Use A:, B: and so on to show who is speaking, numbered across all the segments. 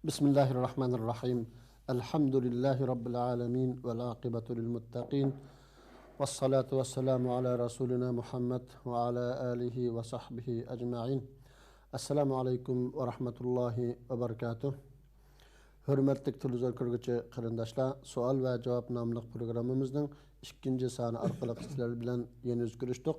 A: بسم الله الرحمن الرحيم الحمد لله رب العالمين والعاقبة للمتقين والصلاة والسلام على رسولنا محمد وعلى آله وصحبه أجمعين السلام عليكم ورحمة الله وبركاته Hürmetlik televizyon körgüçü kırındaşlar, sual ve cevap namlıq programımızın ikinci sani arkalık sizler bilen yeni yüz görüştük.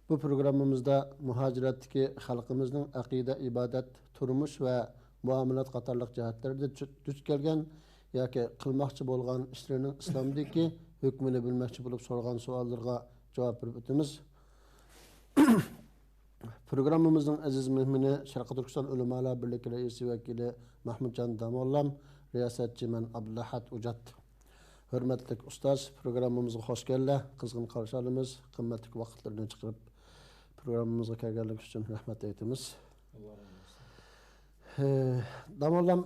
A: Bu programımızda muhaciretteki halkımızın akide, ibadet, turmuş ve muamelat qatarlıq cihatlarda düz kelgen yoki qilmoqchi bo'lgan ishlarning islomdagi hukmini bilmoqchi bo'lib so'ralgan savollarga javob berib o'tamiz. Programmamızın aziz mehmini Sharqi Turkiston Ulamolar birligi raisi vakili Mahmudjon Damollam, riyosatchi men Abdulahad Ujat. Hurmatli ustoz, programmamizga xush keldilar. Qizg'in qarshi olamiz. Qimmatli vaqtlardan chiqarib programmamizga kelganlik uchun rahmat aytamiz. Damollam,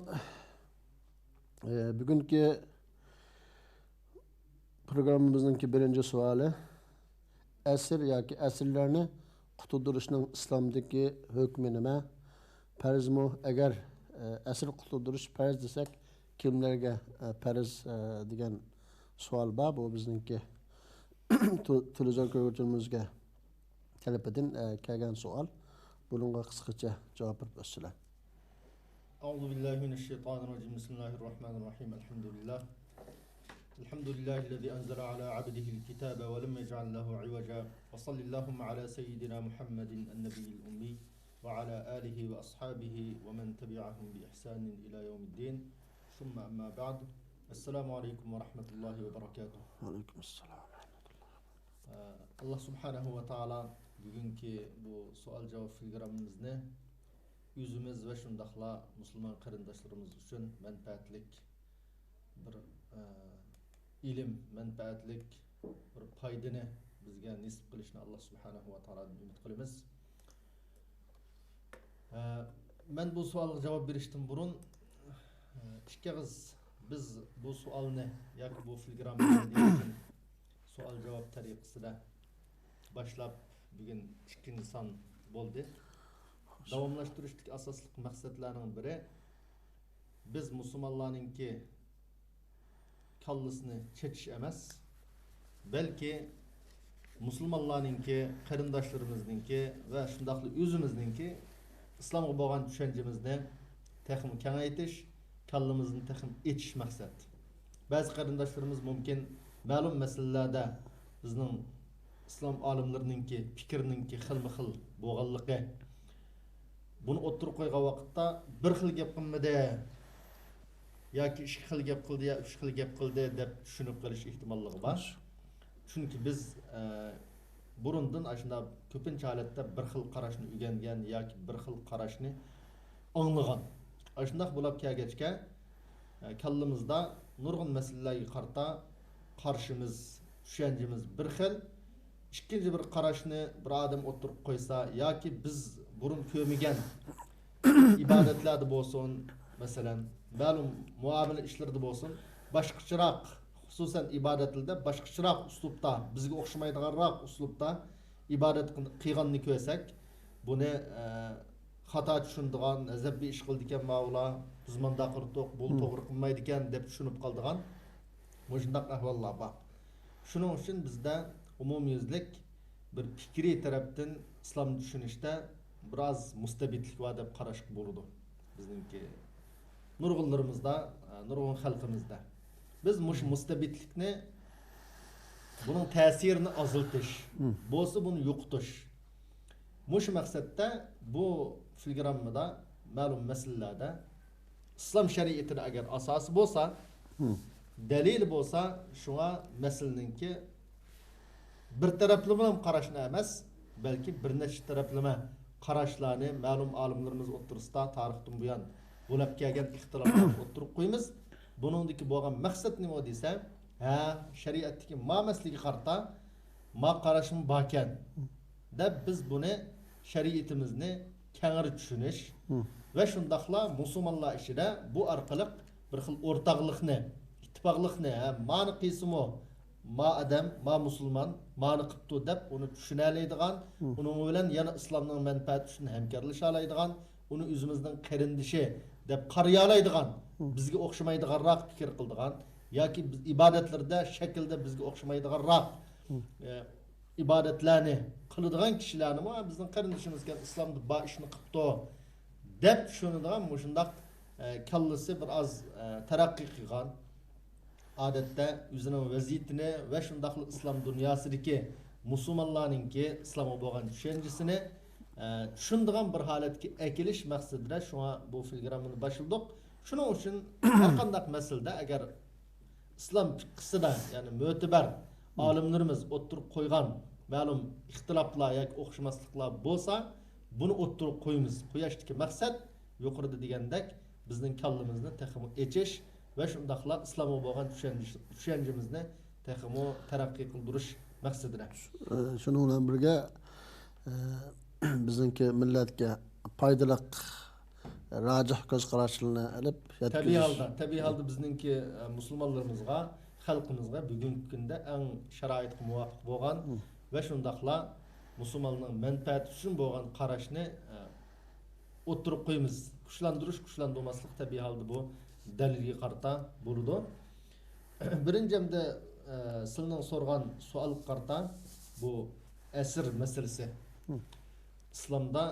A: bugünkü programmamızdaki birinci suali asr yoki asrlarni qutudurishning islomdagi hukmi nima? Farzmi? Agar asr qutudurish farz desak, kimlarga farz degan savol bor. Bu bizningki televizor ko'ruvchimizga talabidan kelgan savol. Bunga qisqacha javob berib o'tsalar.
B: أعوذ بالله من الشيطان الرجيم بسم الله الرحمن الرحيم الحمد لله الذي أنزل على عبده الكتاب ولم يجعل له عوجا وصلى اللهم على سيدنا محمد النبي الأمي وعلى آله وأصحابه ومن تبعهم بإحسان إلى يوم الدين ثم أما بعد السلام عليكم ورحمة الله وبركاته.
A: Aleyküm السلام ورحمة الله.
B: Allah subhanahu wa ta'ala bugünkü bu sual cevap filgramımızı yüzümüz ve şundakla Müslüman karındaşlarımız için menfaatlik bir ilim, menfaatlik bir paydını bizge nisip kılışını Allah subhanahu wa ta'ala ümit kılımız. Ben bu sualı cevap veriştim burun. İşkeğiz biz bu sualını yak bu filgramı sual cevap tariqasida başlap bugün iki insan oldu. Davamlaştırıştık asaslık maksatlarının biri biz Müslümanlarınki kallısını çetiş emez, belki Müslümanlarınki, karındaşlarımızınki ve şundaklı özümüzünki İslam'a bağlan düşüncemizni texim kengaytiş, kallımızın texim etiş maksat. Bazı karındaşlarımız mümkün malum meselelerde bizning İslam alimlarininki fikrininki xilma-xil bo'lganligi bunu o'tirib qo'ygan vaqtda bir xil gap qilmadi yoki ikki xil gap qildi yo uch xil gap qildi deb tushunib qolish ehtimolligi bor. Chunki biz burundan ashunda ko'pincha holatda bir xil qarashni o'rgangan yoki bir xil qarashni anglagan. Ashundaq bo'lib kelgachga kallamizda nurg'un masalalarga qarta qarshimiz, tushunchamiz bir xil. İkinci bir qarashni bir odam o'tirib qo'ysa yoki biz burun ko'rmagan ibodatlarda bo'lsin, masalan, ma'lum muomala ishlarda bo'lsin, boshqacharoq, xususan ibodatlarda boshqacharoq uslubda, bizga o'xshamaydiganroq uslubda ibodat qilganini ko'rsak, buni xato tushundigan, azabli ish qildi ekan mavla, biz manda qildik, bu to'g'ri qilmaydi ekan deb tushunib qoldigan shunday ahvollar bor. Shuning uchun bizda umumiyüzlik bir fikri tarafdan İslam düşünüşte biraz mustabitlik var deb qarashq bo'ladi. Bizningki nurg'unlarimizda, nurg'un xalqimizda. Biz mush mustabitlikni bunun ta'sirini azaltish, bo'lsa buni yo'qotish. Mush maqsadda bu filgrammada ma'lum masalalarda İslam shariatida agar asosi bo'lsa, dalil bo'lsa, shunga masalaninki bir taraflı mı qarashni emas, belki bir neçe taraflı mı qarashlarni ma'lum alimlarimiz o'tirisida tarixdan buyon bo'lib kelgan ixtiloflarni o'tirib qo'yamiz. Buningdagi bo'lgan maqsad nima desa, shariatdagi ma'masligi qarta ma qarashim bor ekan deb biz buni shariatimizni kengari tushunish va shundaqla musulmonlar ichida bu orqali bir xil o'rtoqlikni, ittifoqlikni, ma'ni qismi ma adam, ma musulman, ma'ni qiptu deb uni tushunalaydigan, uning bilan yana islomning manfaati uchun hamkorlasha oladigan, uni o'zimizning qarindishi deb qarayalaydigan, bizga o'xshamaydiganroq fikr qildigan yoki biz ibodatlarda shaklda bizga o'xshamaydiganroq ibodatlarni qiladigan kishilarni bizning qarindishimiz ekan, islomda bu ishni qilibdi deb tushunadigan shundoq kallasi bir oz taraqqiy qilgan, odatda o'zining vaziyatini va shundoqli islom dunyosidagi musulmonlarningki islomga bo'lgan tushanchisini tushundigan bir holatga akilish maqsadida shunga bu filgramini boshladik. Shuning uchun har qanday masalada agar islom fiqhisida, ya'ni mo'tabar olimlarimiz o'ttirib qo'ygan ma'lum ixtiloflar yoki o'xshamasliklar bo'lsa, buni o'ttirib qo'yamiz. Qo'yashdagi maqsad yuqorida degandek bizning kallamizni texmo echish va shundaqla islomga bo'lgan tushunchamizni texmo taraqqiy qildirish maqsadida.
A: Shuning bilan birga bizningki millatga foydali rajih ko'z qarashini olib
B: tabiiy holda bizningki musulmonlarimizga, xalqimizga bugungi kunda eng sharoitga muvofiq bo'lgan va shundaqla musulmonning manfaati uchun bo'lgan qarashni o'ttirib qo'yamiz. Kuchlantirmaslik tabiiy holda bu dalilga qarta bo'ladi. Birinchimda sizning so'rgan savol qarta bu asr masalasi. İslamda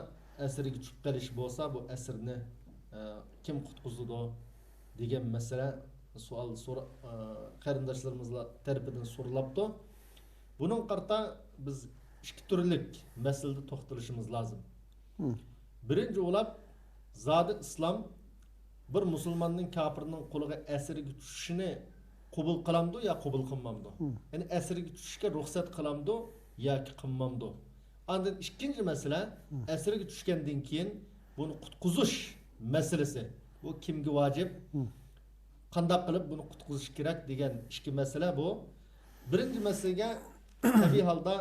B: asrga tushib qolish bo'lsa, bu asrni kim qutqizadi degan masala savol qarindoshlarimiz tarafidan so'ralibdi. Buning qarta biz ikki turlik masalada to'xtalishimiz lozim. Birinchi o'lab zodi islom bir musulmonning kofirning qo'liga asrga tushishini qabul qilamdi yo qabul qilmamdi. Ya'ni asrga tushishga ruxsat qilamdi yoki qilmamdi. Ondan ikkinchi masala asrga tushgandan keyin buni qutqizish masalasi. Bu kimga vojib? Qanday qilib buni qutqizish kerak degan ikki masala bu. Birinchi masalaga tabiiy holda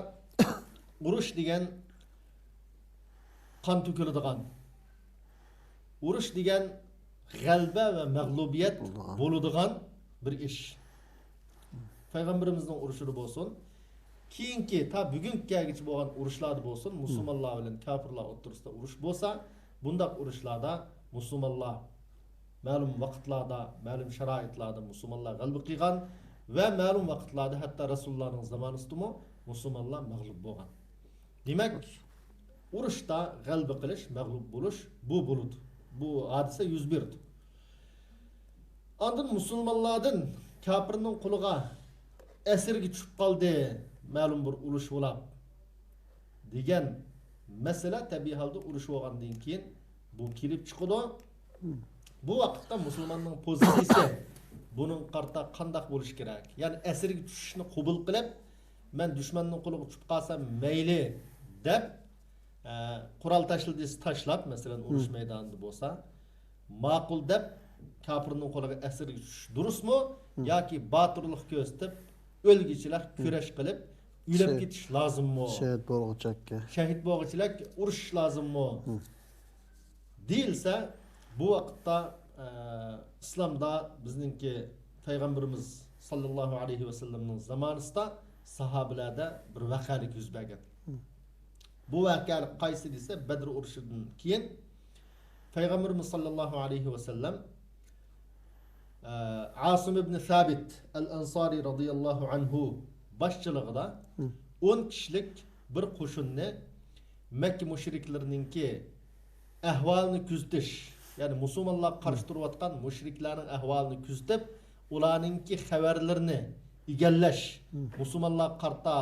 B: urush degan qon to'kiladigan. Urush degan g'alaba va mag'lubiyat bo'ladigan bir ish. Payg'ambarimizning urushida bo'lsin, keyingi ta bugungacha bo'lgan urushlarda bo'lsin, musulmonlar bilan kofirlar o'rtasida urush bo'lsa, bundaq urushlarda musulmonlar ma'lum vaqtlarda, ma'lum sharoitlarda musulmonlar g'alaba qilgan va ma'lum vaqtlarda hatto Rasulullohning zamonasida musulmonlar mag'lub bo'lgan. Demak, urushda g'alaba qilish, mag'lub bo'lish bu bo'ladi. Bu hodisa yuz berdi. Ondan musulmonlardan kofirning qo'liga asirga tushib qoldi, ma'lum bir urush bo'lib degan masala tabiiy holda urush bo'lgandan keyin bu kelib chiqadi. Bu vaqtda musulmonning pozitsiyasi buning qarta qanday bo'lish kerak? Ya'ni asirga tushishni qabul qilib, men dushmanning qo'liga tushib qolsam mayli deb qurol tashlab, masalan, urush maydonida bo'lsa, ma'qul deb kofirning qo'liga asirga tushish durustmi yoki botirlik ko'rsatib, o'lgichilar kurash qilib, o'lib ketish lozimmi? Shahid bo'lg'ichilar urush lozimmi? Deyilsa, bu vaqtda islomda bizningki payg'ambarimiz sallallohu alayhi vasallamning zamonasida sahobalarda bir vaqalik yuz bergan. Bu vaqalik qaysi desa, Badr urushidan keyin payg'ambarimiz sallallohu alayhi vasallam Asim ibn Sabit al-Ansari radhiyallohu anhu boshchiligida 10 kishilik bir qo'shinni Makka mushriklarninki ahvolini kuzatish, ya'ni musulmonlar qarshi turayotgan mushriklarning ahvolini kuzatib, ularningki xabarlarini egallash, musulmonlar qarta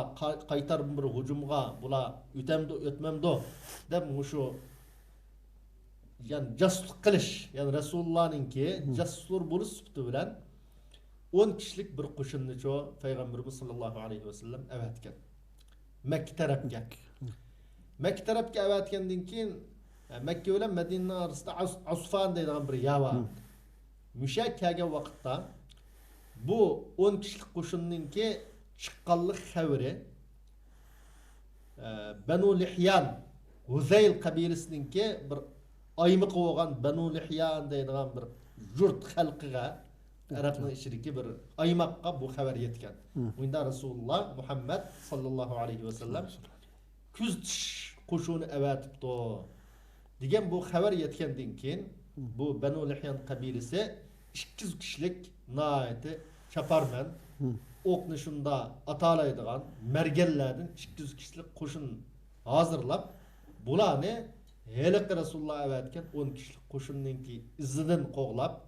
B: qaytar bir hujumga bular o'tmamdi deb mushu yani jasuslik qilish, yani Rasulullahninki jasuslar bo'lish sifati bilan 10 kishilik bir qo'shinni payg'ambarimiz sallallohu alayhi vasallam avatgan. Makka tarafga. Makka tarafga avatgandan keyin Makka bilan Madina orasida Asfan deydigan bir yer bor. Musha kelgan vaqtda bu 10 kishilik qo'shinninki chiqqanlik xabari Banu Lihyan Huzayl qabilasininki bir aymiqi bo'lgan Banu Lihyan deydigan bir yurt xalqiga, Arabning ichidagi bir aymoqqa bu xabar yetgan. Bunda Rasululloh Muhammad sallallohu alayhi vasallam kuzatish qo'shini avatibdi degan bu xabar yetgandan keyin Bu Benu Lihyan kabilesi 200 kişilik naiti çaparmen okni şunda atalaydigan mergellerden 200 kişilik koşun hazırlap bularni helik Resulullah evetken 10 kişilik koşunninki izinden qoğlap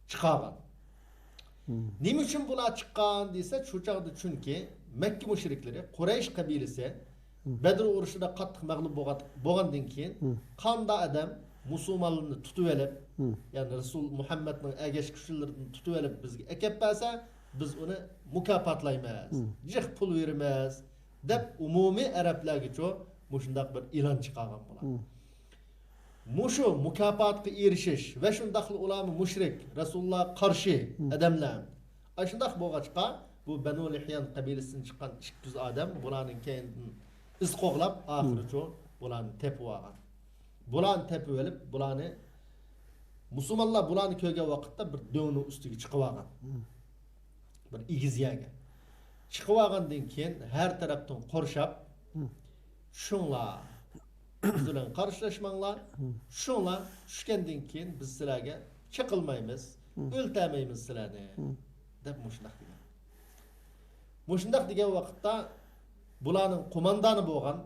B: çıkargan. Nima uchun bular chiqqan desa, shu chaqda chunki Mekke müşrikleri Quraysh kabilesi Bedir urushida qattiq mag'lub bo'lgandan keyin qanda adam musulmonlarni tutib olib, ya'ni Rasul Muhammadning agash kuchlilarini tutib olib bizga akab bersa, biz uni mukofotlaymiz, jiq pul beramiz deb umumiy arablarga shundaq bir e'lon chiqargan bular. Mushu mukofotga erishish va shundaqli ularni mushrik Rasululloh qarshi odamlar. Shundaq bo'lg'achqa bu Banu Lihyan qabilasidan chiqqan 200 odam bularning keyindan iz qo'g'lab oxiri bularni tepib olgan. Bularni tepib olib, bularni musulmonlar bularni ko'rgan vaqtda bir do'ngning ustiga chiqib olgan. Bir igizyaga. Chiqib olgandan keyin har tarafdan qurshab, shunlar biz bilan qarshilashmanglar, shunlar tushgandan keyin biz sizlarga chiqilmaymiz, o'ltamaymiz sizlarni deb mushundaq degan. Mushundaq degan vaqtda bularning qo'mondoni bo'lgan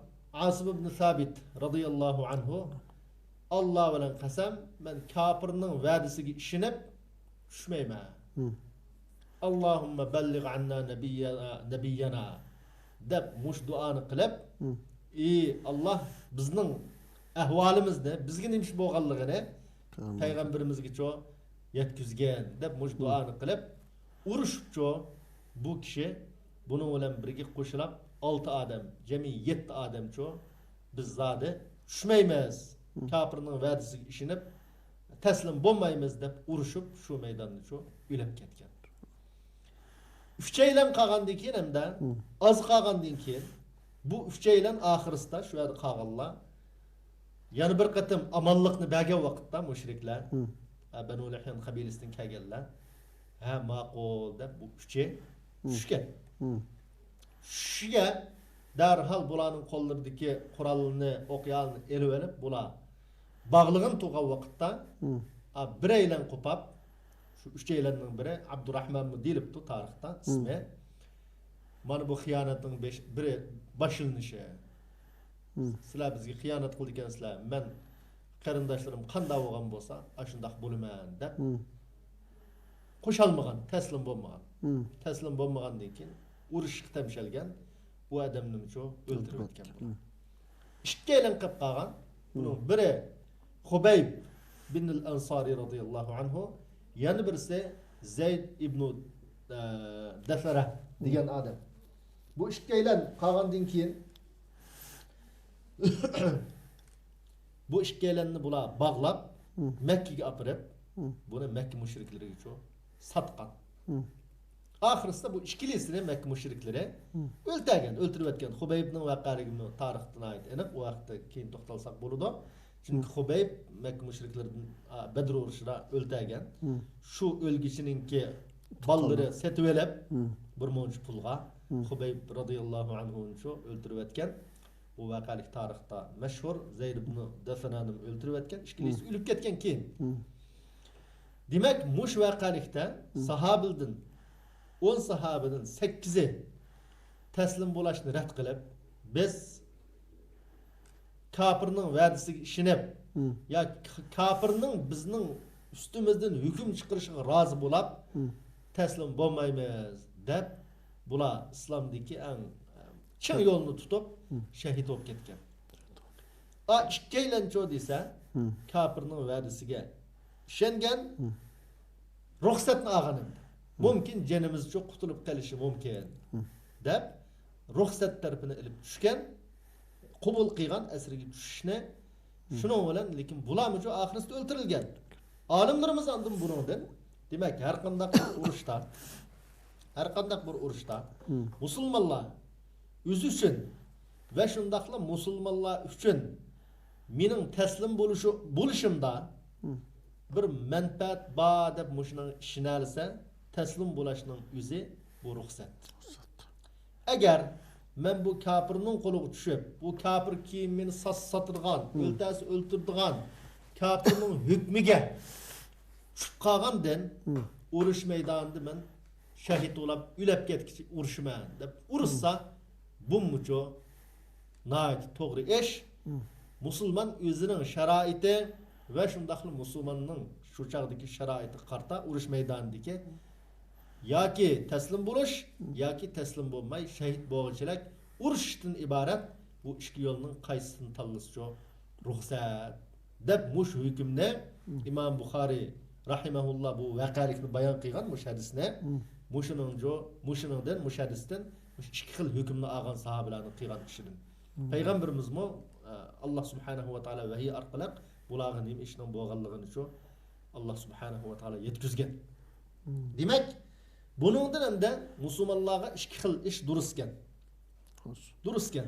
B: Asib ibn Sabit radhiyallohu anhu Alloh bilan qasam, men kofirning va'dasiga ishinib tushmayman. Allohumma balligh anna nabiyyana deb mush duoni qilib, Allah bizning ahvolimizni, bizga nima ish bo'lganligini payg'ambarimizga yetkazgan deb mush duoni qilib, urushib bu kishi buni bilan birga qo'shilib 6 odam, jami 7 odam biz zodi tushmaymiz. Kafirning va'dasiga ishinib taslim bo'lmaymiz deb urushib shu maydonni o'lib ketgan. Uchaylan qolgandan keyin hamda oz qolgandan keyin bu uchaylan oxirisida shu yerda qolganlar yana bir qatim amonlikni bergan vaqtda mushriklar Banu Lihyan qabilasidan kelganlar ha ma'qul deb bu uchay tushgan. Shunga darhol bularning qo'llaridagi qurolni, o'qyalni elib olib, bular bog'lig'in to'g'an vaqtda bir aylan qo'pab, shu uchaylarning biri Abdurrahman deyilibdi tarixda ismi. Mana bu xiyonatning biri boshlanishi. Sizlar bizga xiyonat qildi ekansizlar. Men qarindoshlarim qanday bo'lgan bo'lsa, shundoq bo'laman deb qo'shalmagan, taslim bo'lmagan. Taslim bo'lmagandan keyin urushga tamshalgan bu odamni o'ldirib o'tgan bular. Ikkalan qilib qolgan. Buning biri Xubayb bin al-Ansari radhiyallohu anhu, yana birisi Zayd ibn Dafara degan odam. Bu ikkalan qolgandan keyin bu ikkalanni bular bog'lab Makkaga olib borib, buni Makka mushriklariga satqan. Oxirisida bu ikkilisini Makka mushriklari o'ltirib o'tgan. Xubaybning vaqaligini tarixdan ayt. Aniq u vaqtda keyin to'xtalsak bo'ladi. Chunki Xubayb Makka mushriklaridan Badr urushida o'ltirgan. Shu o'lgishininki ballari setib olib, bir monch pulga Xubayb radhiyallohu anhu o'ltirib o'tgan. Bu vaqalik tarixda mashhur Zayd ibn Dafanani o'ltirib o'tgan. Ikkilisi o'lib ketgan keyin. Demak, mush vaqalikda sahobildan 10 sahabenin 8'i teslim bo'lishni rad qilib, biz kafirning va'dasiga ishinib, ya kafirning bizning ustimizdan hukm chiqarishiga rozi bo'lib, teslim bo'lmaymiz deb bular islomdagi eng chin yo'lni tutib shahid bo'lib ketgan. Ikkalancho desa, kafirning va'dasiga ishongan, ruxsatni olgan. Mümkün canımız çok qutulib qolishi mumkin deb ruxsat tarafini ilib tushgan, qabul qilgan asriga tushishni. Shuning bilan lekin bularmi oxirisida o'ltirilgan. Olimlarimiz andin buningdan, demak, har qanday bir urushda musulmonlar o'zi uchun va shundaqla musulmonlar uchun mening taslim bo'lishimda bir manfaat bor deb mushuning ishini olsa, taslim bo'lishning o'zi bu ruxsat. Agar men bu kafirning qo'liga tushib, bu kafir keyin meni satirgan, o'ltasi o'ltirdigan, kafirning hükmüge tushib qolgandan urush maydonida men shahid bo'lib ülep ketkichi urishman deb urishsa bu mucho nayt to'g'ri ish. Musulmon o'zining sharoiti va shundaqli musulmonning shu chaqdagi sharoiti qarta urush maydonidagi yoki taslim bo'lish yoki taslim bo'lmay shahid bo'lganchilik urushdan iborat. Bu ikki yo'lning qaysisini tanlashga ruxsat deb mush hukmni Imom Buxoriy rahimahulloh bu vaqalikni bayon qilgan mush hadisni mushiningdan mush hadisdan ikki xil hukmni olgan sahobalarning qilgan ishidan payg'ambarimiz mo Allah subhanahu va taolo vahiy orqali bularning nima ishning bo'lganligini shu Allah subhanahu va taolo yetkazgan. Demak, buningdan hamda musulmonlarga ikki xil ish durustgan. Durustgan.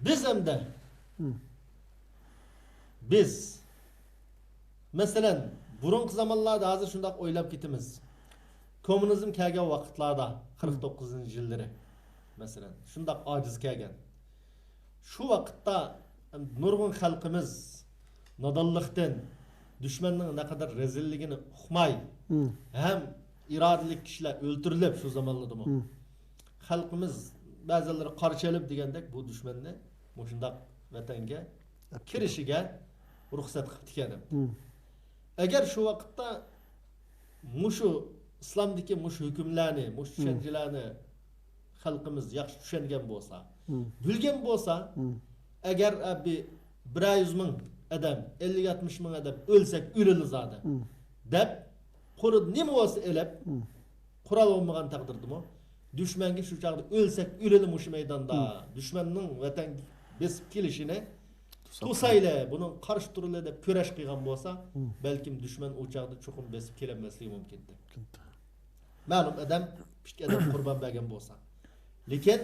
B: Biz hamda biz masalan burungi zamonlarda hozir shunday o'ylab ketamiz. Kommunizm kelgan vaqtlarda 49-yillari masalan shunday ojiz kelgan. Şu vaqtda nurg'un xalqimiz nodonlikdan dushmanning ne kadar rezilligini uqmay hem irodali kishilar o'ltirilib shu zamonlarda xalqimiz ba'zilari qarshi degandek bu dushmanni shunday vatanga kirishiga ruxsat qilib ekan. Agar shu vaqtda mushu islomdagi mush hukmlarni, mush tushunchalarni xalqimiz yaxshi tushungan bo'lsa, bilgan bo'lsa, agar bir 100 ming adam, 50-60 ming adam o'lsak o'limiz zodi deb qurud nima bo'lsa elib qurol olmagan taqdirdimi? Düşmanga shu chaqda o'lsak o'limiz mush maydonda dushmanning vatan besib kelishini to'saylar, buning qarshi turlar deb kurash qilgan bo'lsa, balkim dushman u chaqda cho'qim besib kelmasligi mumkin. Ma'lum adam, kichik adam qurbon bergan bo'lsa. Lekin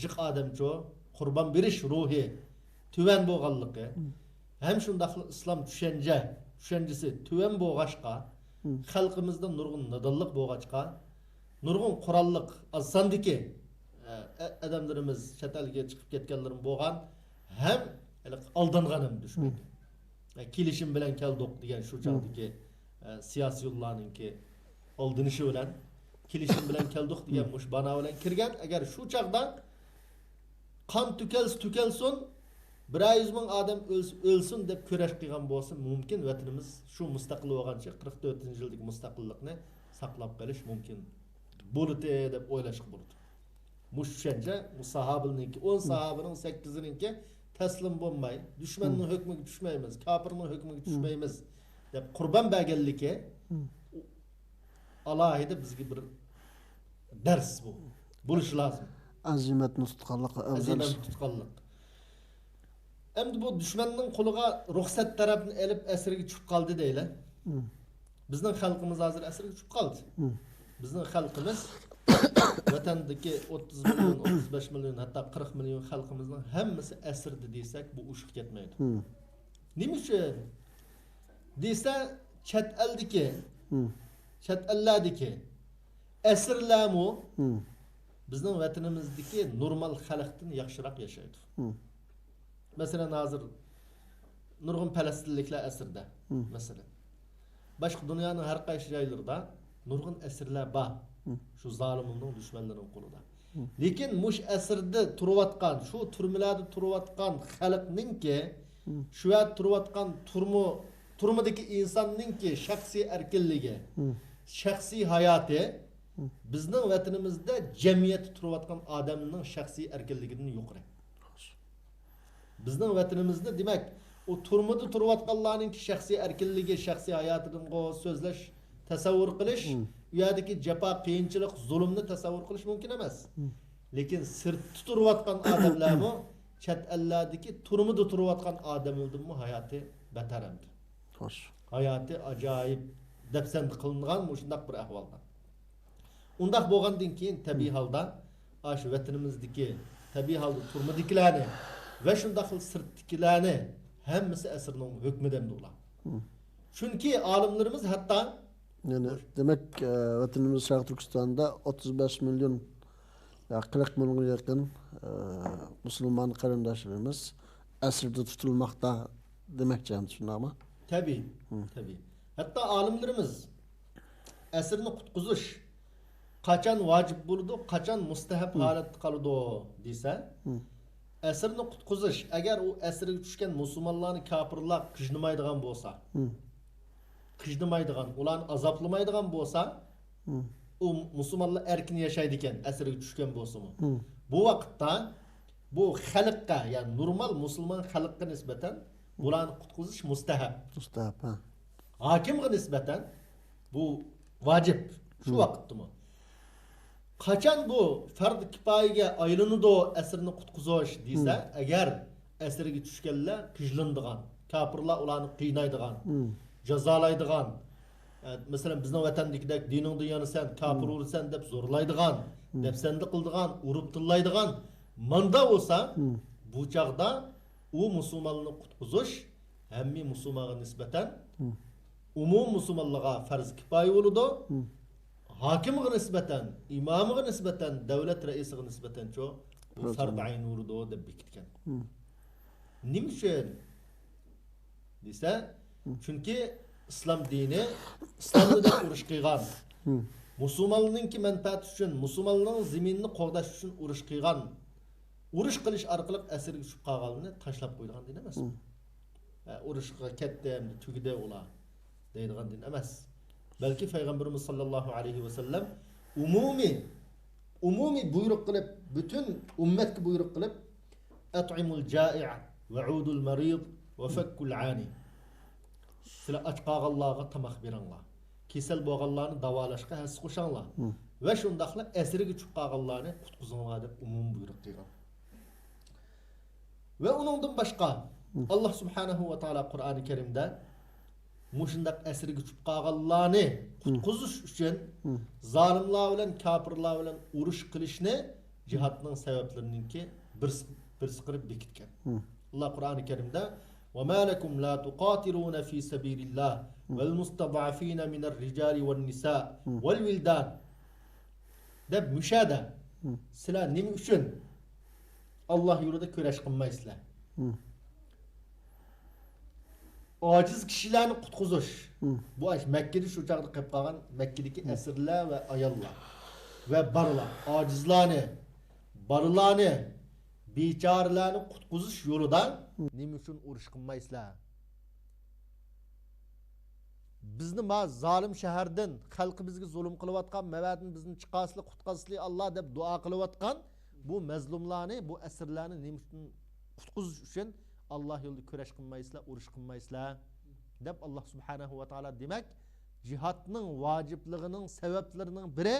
B: jiq odamcho qurbon berish ruhi tuvan bo'lganligi ham shundaqli islom tushunchasi tuvan bo'lg'achqa xalqimizda nurg'un nodonlik bo'lg'achqa nurg'un qurolliq azsandiki odamlarimiz chet elga chiqib ketganlar bo'lgan ham aldanganim dushmanga. Kelishim bilan keldik degan shu chaqdagi siyosiy yo'llarninki oldinishi bilan kelishim bilan keldik degan mush bana bilan kirgan. Agar shu chaqda qon to'kelsin 100 ming odam o'lsin deb kurash qilgan bo'lsa, mumkin vatanimiz shu mustaqil bo'lgancha 44-yildagi mustaqillikni saqlab qolish mumkin bo'ladi deb o'ylashga bo'ladi. Mush tushuncha musahabilninki 10 sahabining 8-ninki taslim bo'lmay, dushmanning hukmiga tushmaymiz, kofirning hukmiga tushmaymiz deb qurbon berganligi alohida bizga bir dars bu. Bo'lishi lozim.
A: Azimat tutqanlik,
B: azimat tutqanlik. Endi bu dushmanning qo'liga ruxsat tarafini elib asirga tushib qoldi deylar. Bizning xalqimiz hozir asirga tushib qoldi. Bizning xalqimiz vatandagi 30 million, 35 million, hatta 40 million xalqimizning hammasi asirdi desak, bu ushiq ketmaydi. Nima uchun? Desa chet ellardagi asirlarmi bizning vatanimizdagi normal xalqdan yaxshiroq yashaydi. Masalan hozir nurg'un falastinliklar asirda. Masalan boshqa dunyoning har qaysi joylarida nurg'un asirlar bor. Shu zolimning dushmanlarining qo'lida. Lekin mush asirda turayotgan, shu turmalarda turayotgan xalqningki, shu yerda turayotgan turmadagi insonningki shaxsiy erkinligi, shaxsiy hayoti bizning vatanimizda jamiyatda turayotgan odamning shaxsiy erkinligidan yuqori. Bizning vatanimizda demak, o turmada turayotganlarning shaxsiy erkinligi, shaxsiy hayotidan so'zlash, tasavvur qilish, u yerdagi jafo, qiyinchilik, zulmni tasavvur qilish mumkin emas. Lekin sirtda turayotgan odamlarmi, chet ellardagi turmada turayotgan odamlarning hayoti bataramdi. Hayoti ajoyib dafsand qilingan shunday bir ahvolda. Undaq bo'lgandan keyin tabiiy holda shu vatanimizdagi tabiiy holda turmadikilarni ve şundaq sirtdakilarni hammasi asrning hukmidan ular. Chunki olimlarimiz hatta
A: yani demek vatanimiz Şarkı Türkistan'da 35 milyon 40 milyon yakın Müslüman kardeşlerimiz asırda tutulmakta demekçiyim şunu ama.
B: Tabii. Tabii. Hatta alimlerimiz esirni kutkuzuş kaçan vacip buldu, kaçan mustahab halat kalıdı dese esirni kutkuzuş eğer o esirge düşken musulmonlarni kafirlar kıjnimaydigan bolsa kıjnimaydigan, ularni azaplamaydigan bolsa o musulmonlar erkin yaşaydı eken esirge düşken bolsa mı? Bu vakitte bu halkka yani normal musulmon halkka nisbeten bularni kutkuzuş mustahab.
A: Mustahab ha.
B: Hakimge nisbeten bu vacip şu vakitte mi? Kaçan bu fard kipayiga aylanıdı o esirni kutkuzuş dese eğer esirge düşkenler kıjlandıgan, kafirlar ularni kıynaydıgan, jazalaydıgan, mesela bizning vatandagidek diningni yana sen kafir ursan deb zo'rlaydigan, deb sende qildigan, urib tillaydigan manda bo'lsa bu chaqda u musulmonlarni qutqizish hamma musulmonga nisbatan umum musulmonlarga farz kifoya bo'ladi. Hakimga nisbatan, imomga nisbatan, davlat raisiga nisbatan bu farz ayn bo'ladi deb bekitgan. Nima uchun desa, chunki islom dini islomda urush qilgan. Musulmonlarning manfaati uchun, musulmonlarning zaminini qo'g'dash uchun urush qilgan. Urush qilish orqali asirga tushib qolganini tashlab qo'ygan din emas. Urushga ketdim, tugida ular deydigan din emas. Balki payg'ambarimiz sollallohu alayhi vasallam umumiy buyruq qilib, butun ummatga buyruq qilib, at'imul ja'i' va'udul marid va fakkul 'ani. Sizlar och qolganlarga tamoq beringlar. Kesel bo'lganlarni davolashga hassa qo'shinglar. Va shundaqla asirga tushib qolganlarni qutqizinglar deb umum buyruq qilgan. Ve onundan başka Allah subhanahu wa ta'ala Kur'an-ı Kerim'de muşundaq esirge tutup qağallarını kutkuzuş üçün zalimlar bilen kafirlar bilen uruş qilishni cihatның sebeplerinin ki bir sıkırıp bekitken. Allah Kur'an-ı Kerim'de وَمَا لَكُمْ لَا تُقَاتِلُونَ فِي سَبِيلِ اللّٰهِ وَالْمُسْتَضْعَفِينَ مِنَ الرِّجَالِ وَالنِّسَاءِ وَالْوِلْدَانِ deb müşahede. Sizler nima üçün Allah yolunda köreş qilmaysizlar. Aciz kişilerini qutquzish. Bu Mekke'de şu çağda qilib qolgan Mekke'deki esirler ve ayollar ve barlar, acizlarni, barlarni, bechoralarni qutquzish yo'lida nima uchun urush qilmaysizlar? Bizni ma zolim shahardan xalqi bizga zulm qilayotgan, mavadin bizni chiqasli, qutqazli Allah deb duo qilayotgan bu mazlumlarni, bu asirlarni nima uchun qutqizish uchun Allah yo'lida kurash qilmaysizlar, urush qilmaysizlar deb Allah subhanahu va taolo demak, jihatning vojibligining sabablarining biri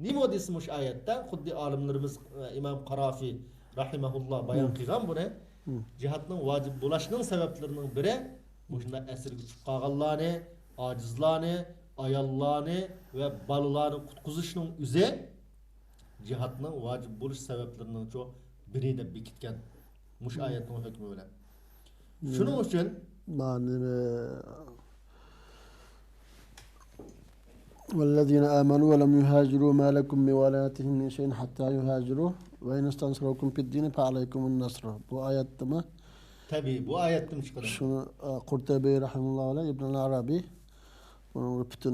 B: nima desmiş oyatda? Xuddi olimlarimiz Imom Qarafi rahimahulloh bayon qilgan buni. Jihatning vojib bo'lishining sabablarining biri shunda asirga tushib qolganlarni, ojizlarni, ayollarni va bolalarni qutqizishning o'zi cihatның vacib buluş sebeplerinin çok biri de bekitken muş ayetinin hükmü öyle. Şunun için
A: والذين آمنوا ولم يهاجروا ما لكم من ولايتهم من شيء حتى يهاجروا وإن استنصروكم في الدين فعليكم النصر. Bu ayette mi?
B: Tabii bu ayette mi çıkıyor?
A: Şunu Kurtebi rahimullah aleyh İbn Arabi bunun bütün